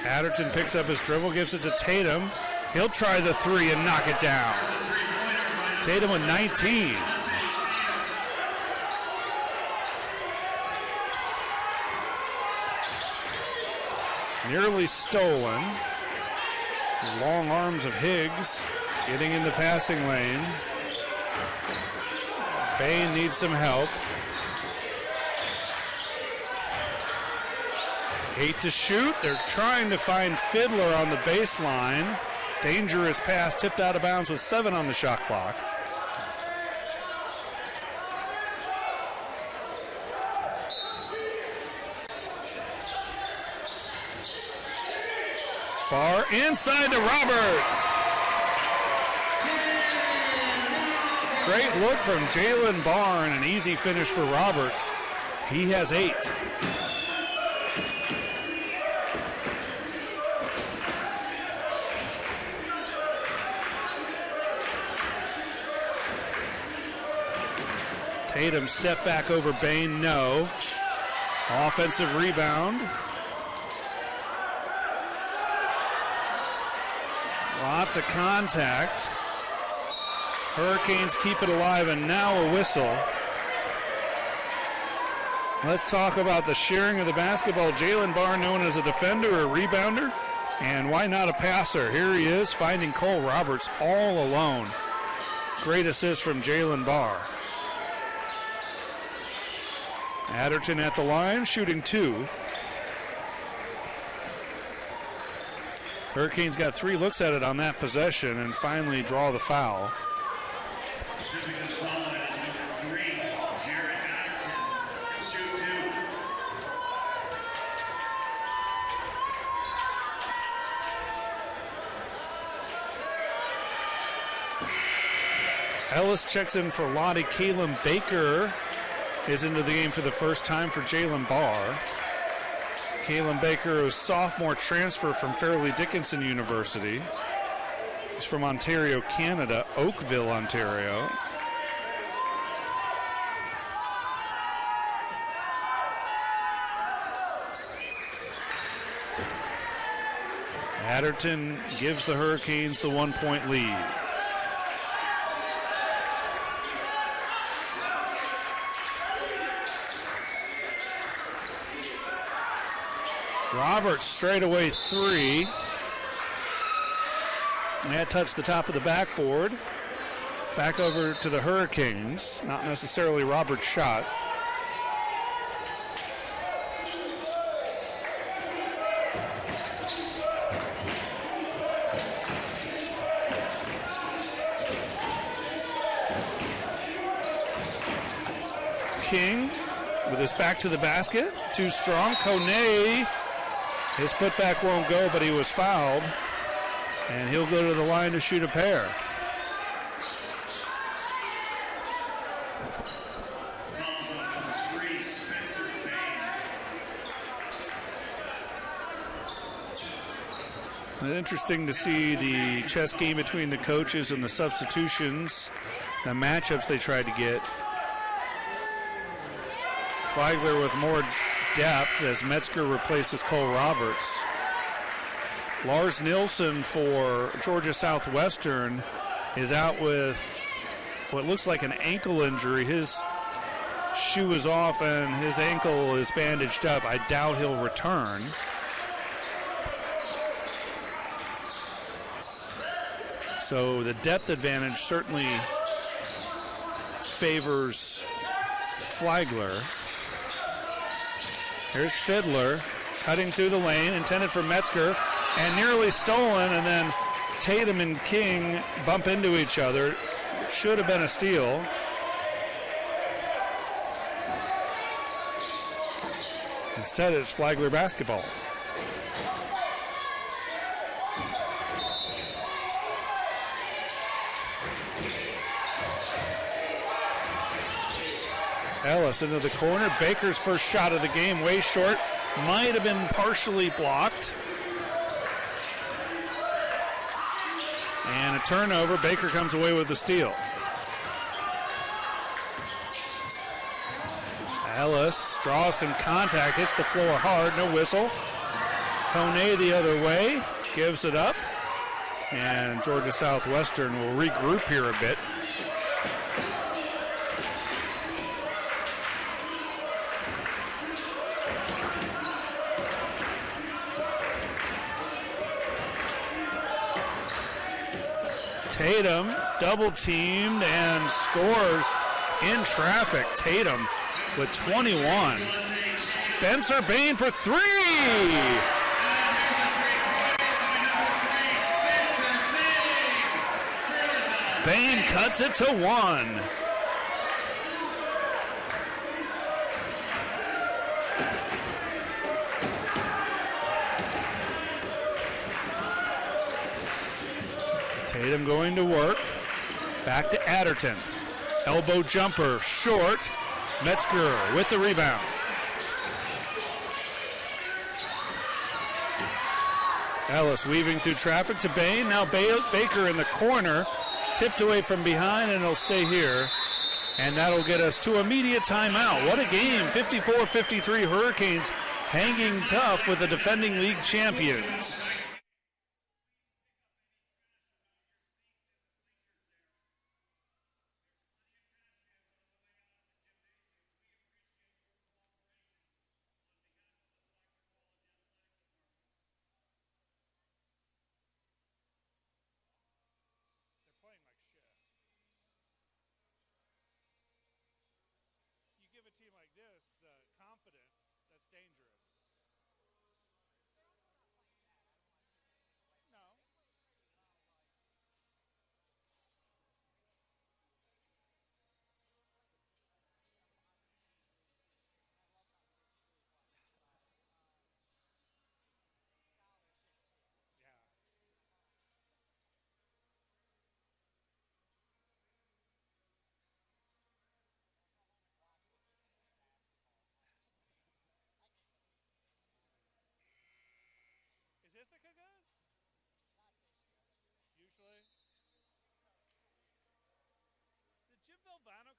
Adderton picks up his dribble, gives it to Tatum. He'll try the three and knock it down. Tatum with 19. Nearly stolen. Long arms of Higgs getting in the passing lane. Bain needs some help. 8 to shoot. They're trying to find Fiddler on the baseline. Dangerous pass, tipped out of bounds with 7 on the shot clock. Barr inside to Roberts. Great look from Jalen Barr and an easy finish for Roberts. He has 8. Tatum step back over Bain, no. Offensive rebound. Lots of contact. Hurricanes keep it alive, and now a whistle. Let's talk about the sharing of the basketball. Jalen Barr, known as a defender or rebounder, and why not a passer? Here he is, finding Cole Roberts all alone. Great assist from Jalen Barr. Adderton at the line, shooting 2. Hurricanes got 3 looks at it on that possession and finally draw the foul. Ellis checks in for Lottie. Caleb Baker is into the game for the first time for Jalen Barr. Caleb Baker, a sophomore transfer from Fairleigh Dickinson University. He's from Ontario, Canada, Oakville, Ontario. Adderton gives the Hurricanes the 1-point lead. Roberts straight away 3. That touched the top of the backboard. Back over to the Hurricanes. Not necessarily Roberts' shot. King with his back to the basket. Too strong. Kone. His putback won't go, but he was fouled. And he'll go to the line to shoot a pair. Interesting to see the chess game between the coaches and the substitutions, the matchups they tried to get. Flagler with more depth as Metzger replaces Cole Roberts. Lars Nilsson for Georgia Southwestern is out with what looks like an ankle injury. His shoe is off and his ankle is bandaged up. I doubt he'll return. So the depth advantage certainly favors Flagler. Here's Fiddler cutting through the lane, intended for Metzger, and nearly stolen, and then Tatum and King bump into each other. Should have been a steal. Instead, it's Flagler basketball. Ellis into the corner. Baker's first shot of the game, way short. Might have been partially blocked. And a turnover. Baker comes away with the steal. Ellis draws some contact, hits the floor hard, no whistle. Kone the other way, gives it up. And Georgia Southwestern will regroup here a bit. Tatum double teamed and scores in traffic. Tatum with 21. Spencer Bain for 3. Bain cuts it to 1. Tatum going to work. Back to Adderton. Elbow jumper, short. Metzger with the rebound. Ellis weaving through traffic to Bain. Now Baker in the corner. Tipped away from behind, and it'll stay here. And that'll get us to immediate timeout. What a game. 54-53 Hurricanes hanging tough with the defending league champions.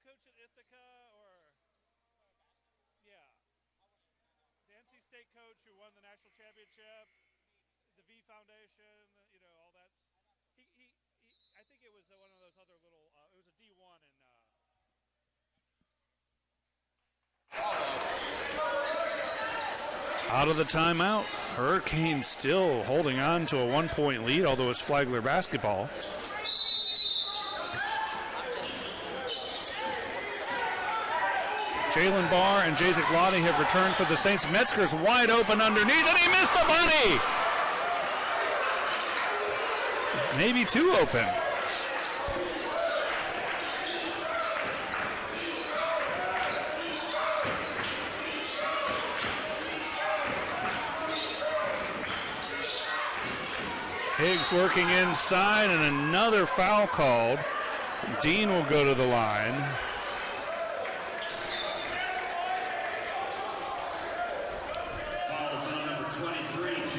Coach at Ithaca, or the NC State coach who won the national championship, the V Foundation, all that. He I think it was one of those other little. It was a D1 in. Out of the timeout, Hurricanes still holding on to a 1-point lead, although it's Flagler basketball. Jalen Barr and Jacek Lottie have returned for the Saints. Metzger's wide open underneath, and he missed the bunny! Maybe too open. Higgs working inside, and another foul called. Dean will go to the line.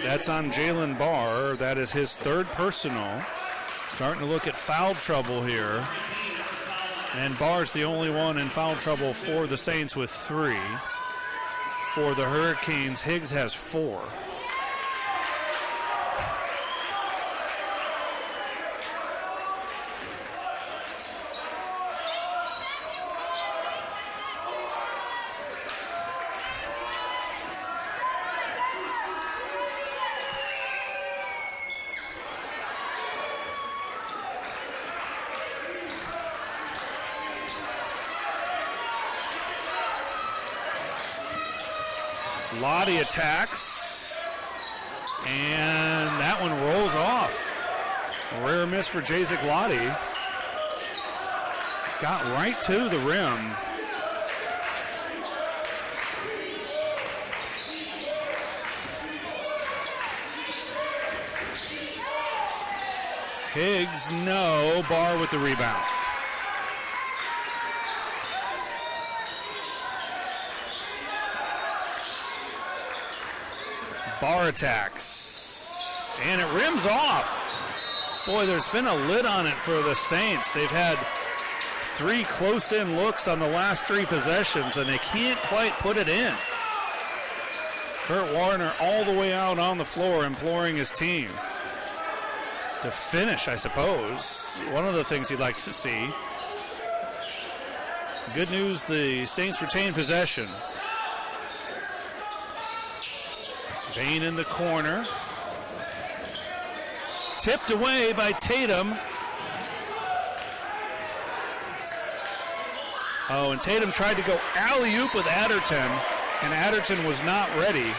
That's on Jalen Barr. That is his third personal. Starting to look at foul trouble here. And Barr's the only one in foul trouble for the Saints with 3. For the Hurricanes, Higgs has 4. Lottie attacks, and that one rolls off. A rare miss for Jacek Lottie. Got right to the rim. Higgs, no. Barr with the rebound. Barr attacks, and it rims off. Boy, there's been a lid on it for the Saints. They've had 3 close-in looks on the last 3 possessions, and they can't quite put it in. Kurt Warner all the way out on the floor imploring his team to finish, I suppose. One of the things he likes to see. Good news, the Saints retain possession. Bain in the corner. Tipped away by Tatum. Oh, and Tatum tried to go alley-oop with Adderton, and Adderton was not ready.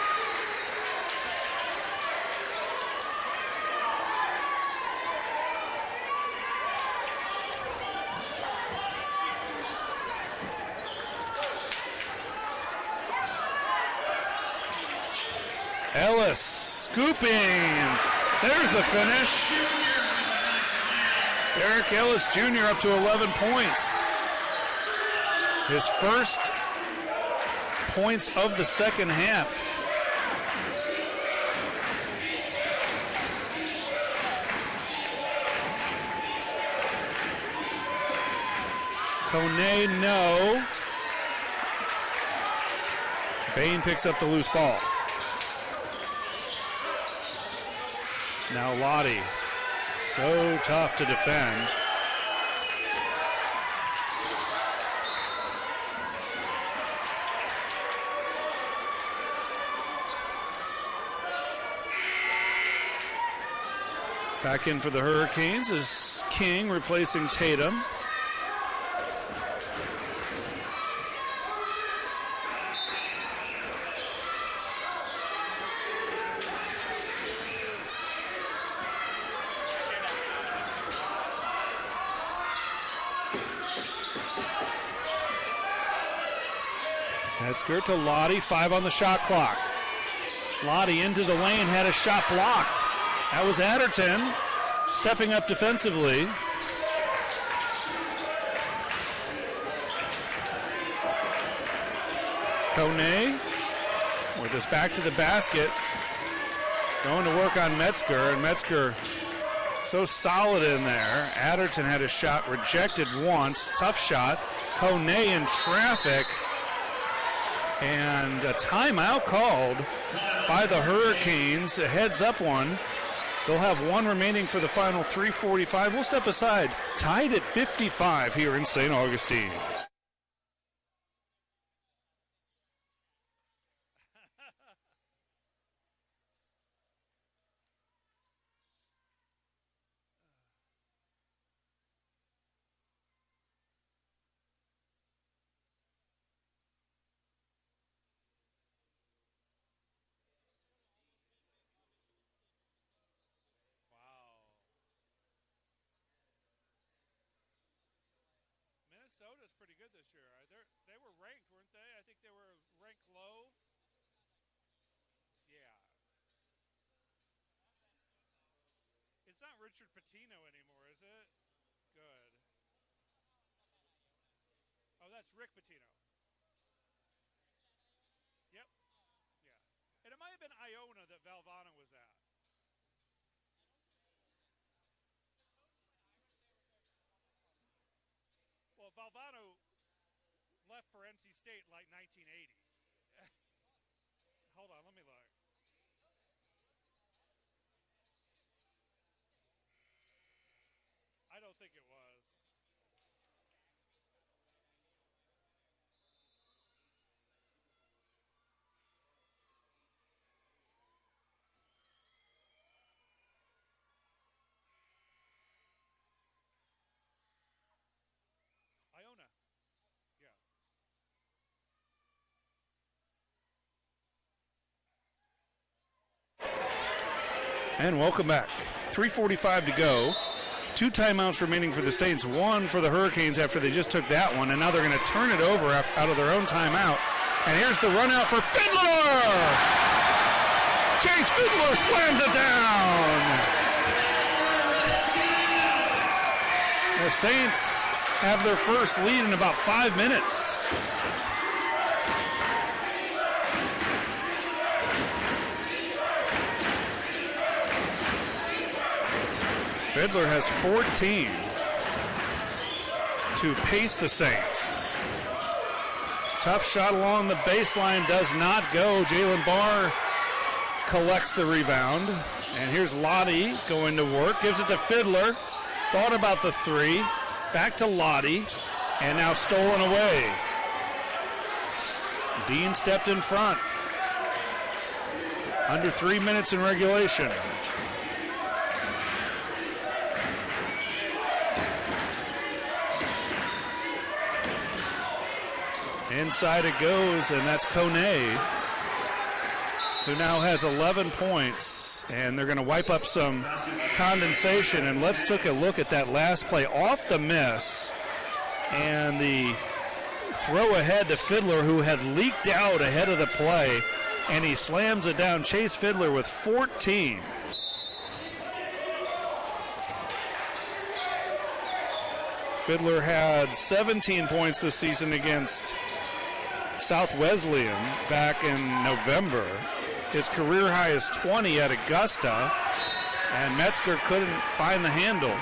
Ellis scooping. There's the finish. Eric Ellis Jr. up to 11 points. His first points of the second half. Kone, no. Bain picks up the loose ball. Now Lottie, so tough to defend. Back in for the Hurricanes is King replacing Tatum. Metzger to Lottie, 5 on the shot clock. Lottie into the lane, had a shot blocked. That was Adderton stepping up defensively. Kone with us back to the basket. Going to work on Metzger, and Metzger so solid in there. Adderton had a shot rejected once. Tough shot. Kone in traffic. And a timeout called by the Hurricanes. A heads-up one. They'll have one remaining for the final 3:45. We'll step aside. Tied at 55 here in St. Augustine. Minnesota's pretty good this year. They were ranked, weren't they? I think they were ranked low. Yeah. It's not Richard Pitino anymore, is it? Good. Oh, that's Rick Pitino. Yep. Yeah. And it might have been Iona that Valvano was at. Well, Valvano left for NC State in like 1980. Hold on, let me look. I don't think it was. Iona. Yeah. And welcome back. 3:45 to go. 2 timeouts remaining for the Saints. 1 for the Hurricanes after they just took that one. And now they're going to turn it over out of their own timeout. And here's the run out for Fiddler! Chase Fiddler slams it down! The Saints have their first lead in about 5 minutes. Fiddler has 14 to pace the Saints. Tough shot along the baseline, does not go. Jalen Barr collects the rebound. And here's Lottie going to work, gives it to Fiddler. Thought about the 3. Back to Lottie, and now stolen away. Dean stepped in front. Under 3 minutes in regulation. Inside it goes, and that's Kone, who now has 11 points. And they're going to wipe up some condensation. And let's take a look at that last play off the miss. And the throw ahead to Fiddler, who had leaked out ahead of the play. And he slams it down. Chase Fiddler with 14. Fiddler had 17 points this season against Southwestern back in November. His career high is 20 at Augusta, and Metzger couldn't find the handle.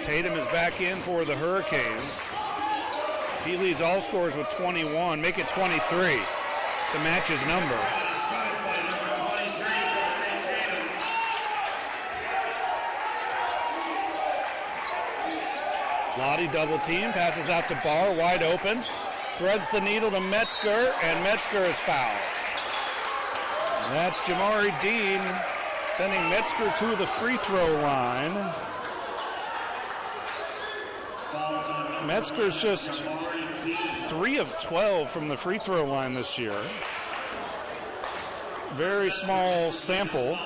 Tatum is back in for the Hurricanes. He leads all scorers with 21, make it 23 to match his number. Lottie double team, passes out to Barr, wide open, threads the needle to Metzger, and Metzger is fouled. And that's Jamari Dean sending Metzger to the free throw line. Metzger's just 3 of 12 from the free throw line this year. Very small sample.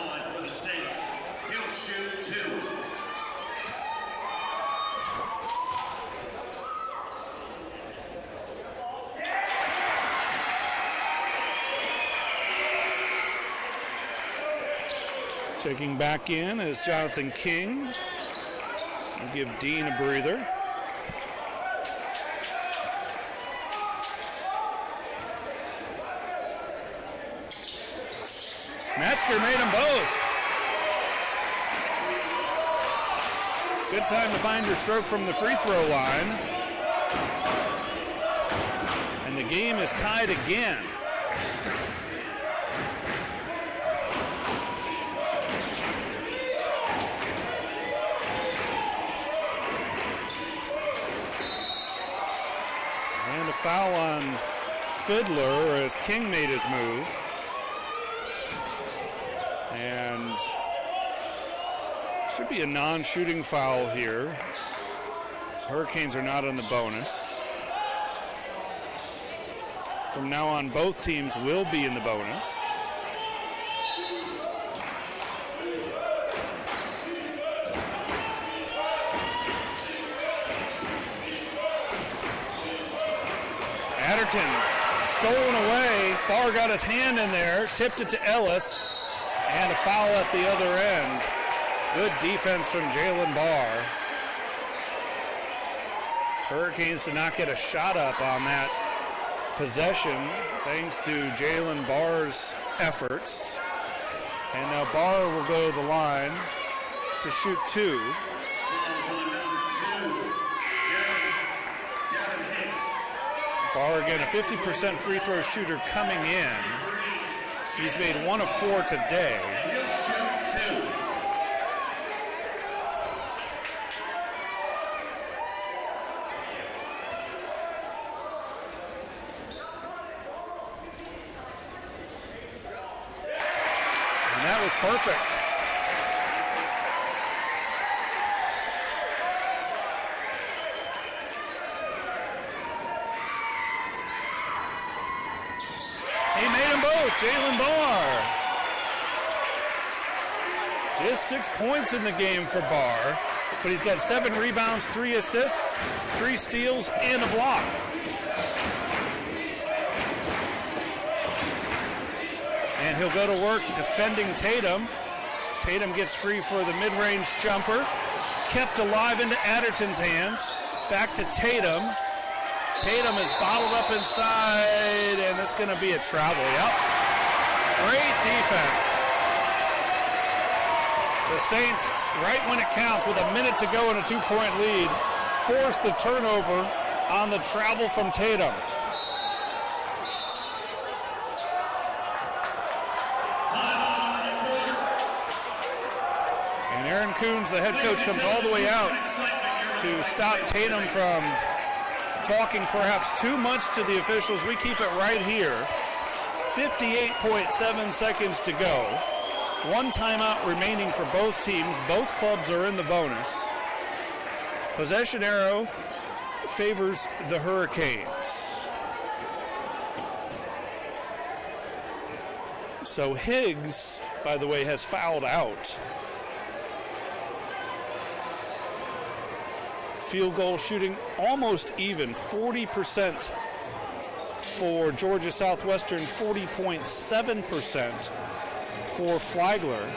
Checking back in is Jonathan King. We'll give Dean a breather. Metzger made them both. Good time to find your stroke from the free throw line. And the game is tied again. And a foul on Fiddler as King made his move. And should be a non-shooting foul here. Hurricanes are not on the bonus. From now on, both teams will be in the bonus. Adderton stolen away. Barr got his hand in there, tipped it to Ellis. And a foul at the other end. Good defense from Jalen Barr. Hurricanes did not get a shot up on that possession thanks to Jalen Barr's efforts. And now Barr will go to the line to shoot 2. Barr again, a 50% free throw shooter coming in. He's made 1 of 4 today. And that was perfect. Jalen Barr. Just 6 points in the game for Barr, but he's got 7 rebounds, 3 assists, 3 steals, and a block. And he'll go to work defending Tatum. Tatum gets free for the mid-range jumper. Kept alive into Adderton's hands. Back to Tatum. Tatum is bottled up inside, and it's going to be a travel. Yep. Great defense. The Saints, right when it counts, with a minute to go and a 2-point lead, force the turnover on the travel from Tatum. And Aaron Coons, the head coach, comes all the way out to stop Tatum from talking perhaps too much to the officials. We keep it right here. 58.7 seconds to go. 1 timeout remaining for both teams. Both clubs are in the bonus. Possession arrow favors the Hurricanes. So Higgs, by the way, has fouled out. Field goal shooting almost even, 40% for Georgia Southwestern, 40.7% for Flagler.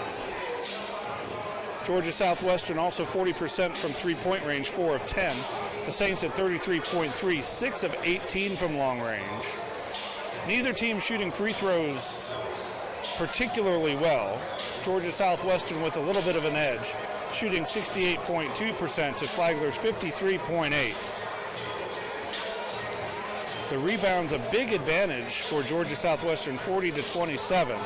Georgia Southwestern also 40% from three-point range, 4 of 10. The Saints at 33.3, 6 of 18 from long range. Neither team shooting free throws particularly well. Georgia Southwestern with a little bit of an edge, shooting 68.2% to Flagler's 53.8. The rebound's a big advantage for Georgia Southwestern, 40-27.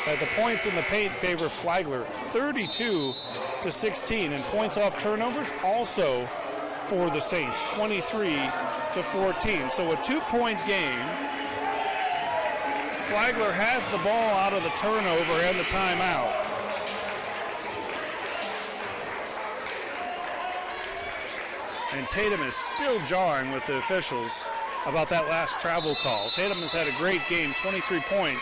But the points in the paint favor Flagler, 32-16, and points off turnovers also for the Saints, 23-14. So a 2-point game. Flagler has the ball out of the turnover and the timeout. And Tatum is still jarring with the officials about that last travel call. Tatum has had a great game, 23 points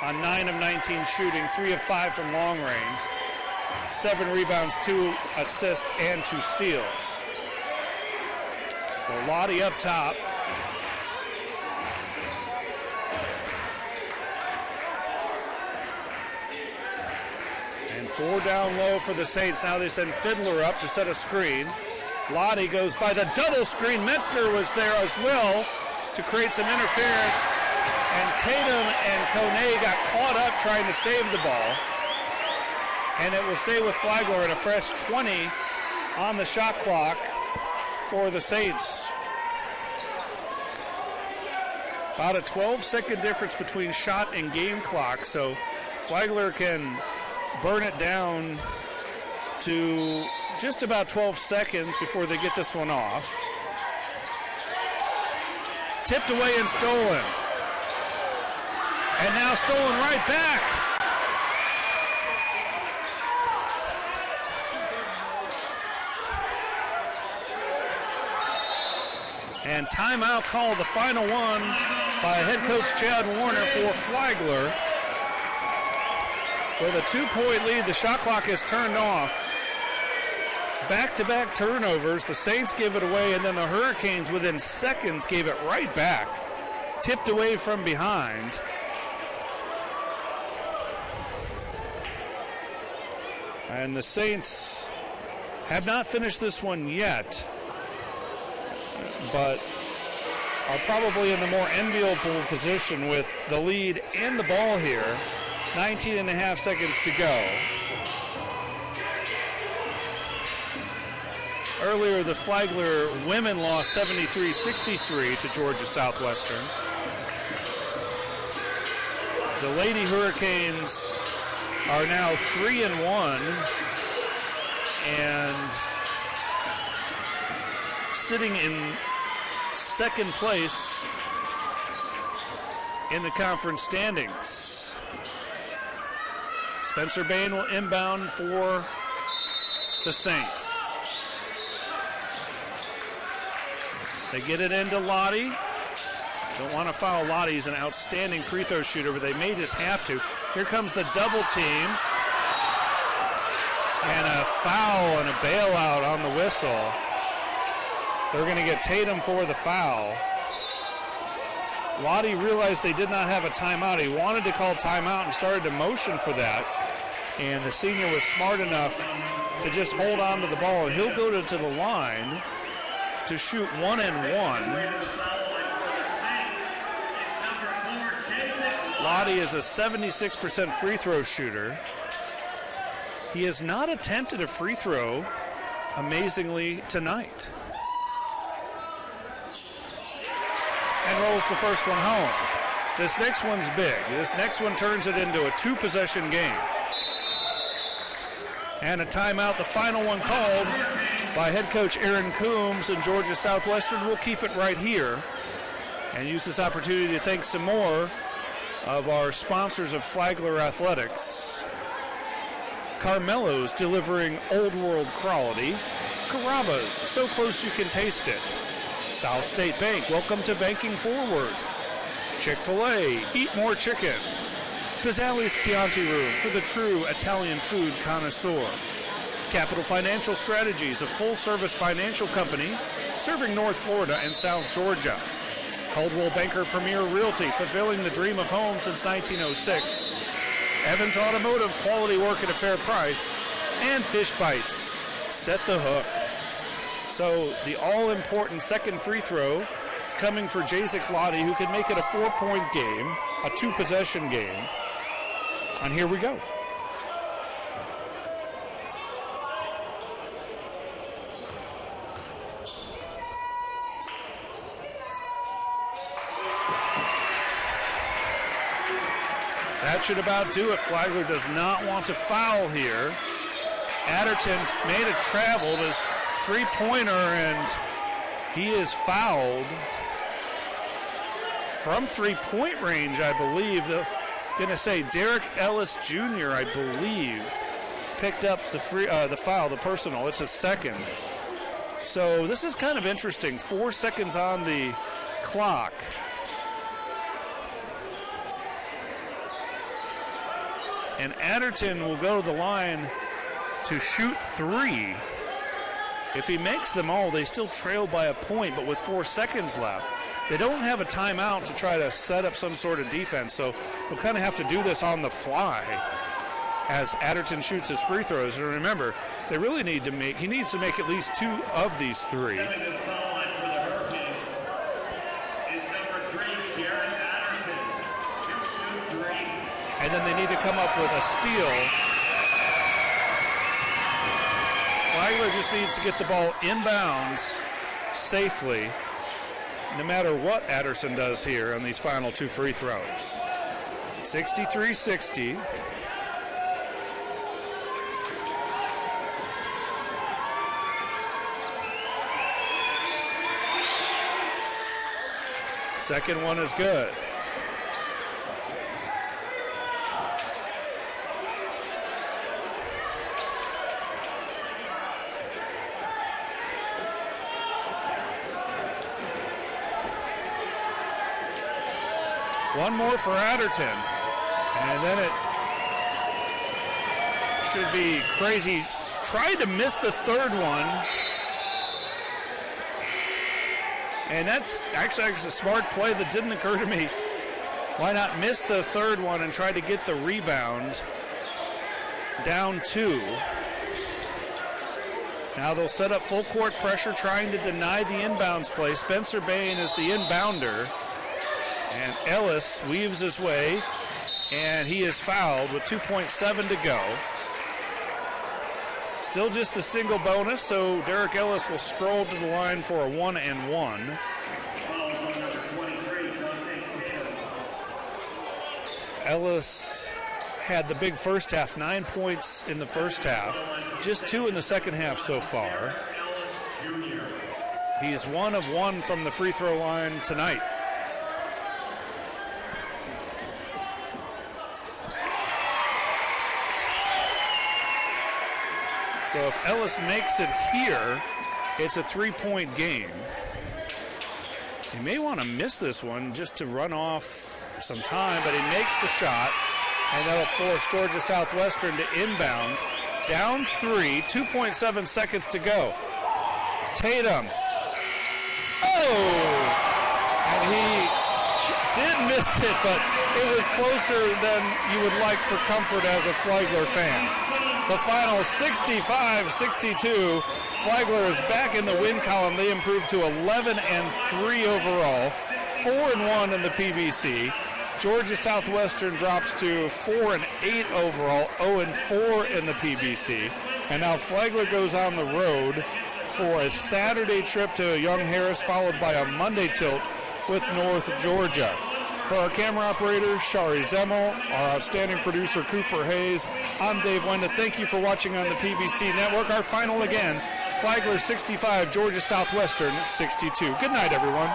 on 9 of 19 shooting, 3 of 5 from long range, 7 rebounds, 2 assists, and 2 steals. So Lottie up top. And 4 down low for the Saints. Now they send Fiddler up to set a screen. Lottie goes by the double screen. Metzger was there as well to create some interference. And Tatum and Kone got caught up trying to save the ball. And it will stay with Flagler at a fresh 20 on the shot clock for the Saints. About a 12-second difference between shot and game clock. So Flagler can burn it down to just about 12 seconds before they get this one off. Tipped away and stolen. And now stolen right back. And timeout called, the final one by head coach Chad Warner for Flagler. With a 2-point lead, the shot clock is turned off. Back-to-back turnovers, the Saints give it away, and then the Hurricanes within seconds gave it right back. Tipped away from behind. And the Saints have not finished this one yet, but are probably in the more enviable position with the lead and the ball here. 19 and a half seconds to go. Earlier, the Flagler women lost 73-63 to Georgia Southwestern. The Lady Hurricanes are now 3-1 and sitting in second place in the conference standings. Spencer Bain will inbound for the Saints. They get it into Lottie. Don't want to foul Lottie. He's an outstanding free throw shooter, but they may just have to. Here comes the double team. And a foul and a bailout on the whistle. They're going to get Tatum for the foul. Lottie realized they did not have a timeout. He wanted to call timeout and started to motion for that. And the senior was smart enough to just hold on to the ball. And he'll go to the line to shoot 1 and 1. Lottie is a 76% free throw shooter. He has not attempted a free throw, amazingly, tonight. And rolls the first one home. This next one's big. This next one turns it into a 2-possession game. And a timeout, the final one called by head coach Aaron Coombs, and Georgia Southwestern will keep it right here and use this opportunity to thank some more of our sponsors of Flagler Athletics. Carmelo's, delivering old world quality. Carrabba's, so close you can taste it. South State Bank, welcome to banking forward. Chick-fil-A, eat more chicken. Pizzali's Chianti Room for the true Italian food connoisseur. Capital Financial Strategies, a full-service financial company serving North Florida and South Georgia. Coldwell Banker Premier Realty, fulfilling the dream of home since 1906. Evans Automotive, quality work at a fair price. And Fish Bites, set the hook. So the all-important second free throw coming for Jacek Lottie, who can make it a 4-point game, a 2-possession game. And here we go. That should about do it. Flagler does not want to foul here. Adderton made a travel, his three-pointer, and he is fouled from three-point range, I believe. Going to say Derek Ellis Jr., I believe, picked up the foul, the personal. It's a second. So this is kind of interesting. 4 seconds on the clock. And Adderton will go to the line to shoot 3. If he makes them all, they still trail by a point, but with 4 seconds left, they don't have a timeout to try to set up some sort of defense, so they'll kind of have to do this on the fly as Adderton shoots his free throws. And remember, they really need to he needs to make at least 2 of these 3. And then they need to come up with a steal. Flagler just needs to get the ball inbounds safely, no matter what Adderton does here on these final 2 free throws. 63-60. Second one is good. One more for Adderton, and then it should be crazy. Tried to miss the third one, and that's actually a smart play that didn't occur to me. Why not miss the third one and try to get the rebound? Down 2. Now they'll set up full court pressure, trying to deny the inbounds play. Spencer Bain is the inbounder. And Ellis weaves his way, and he is fouled with 2.7 to go. Still just the single bonus, so Derek Ellis will stroll to the line for a 1-and-1. Ellis had the big first half, 9 points in the first half, just 2 in the second half so far. He's 1 of 1 from the free throw line tonight. So if Ellis makes it here, it's a 3-point game. He may want to miss this one just to run off some time, but he makes the shot, and that'll force Georgia Southwestern to inbound. Down 3, 2.7 seconds to go. Tatum. Oh! And he did miss it, but it was closer than you would like for comfort as a Flagler fan. The final 65-62. Flagler is back in the win column. They improved to 11-3 overall, 4-1 in the PBC. Georgia Southwestern drops to 4-8 overall, 0-4 in the PBC. And now Flagler goes on the road for a Saturday trip to Young Harris, followed by a Monday tilt with North Georgia. For our camera operator, Shari Zemmel, our outstanding producer, Cooper Hayes, I'm Dave Wenda. Thank you for watching on the PBC Network. Our final again, Flagler 65, Georgia Southwestern 62. Good night, everyone.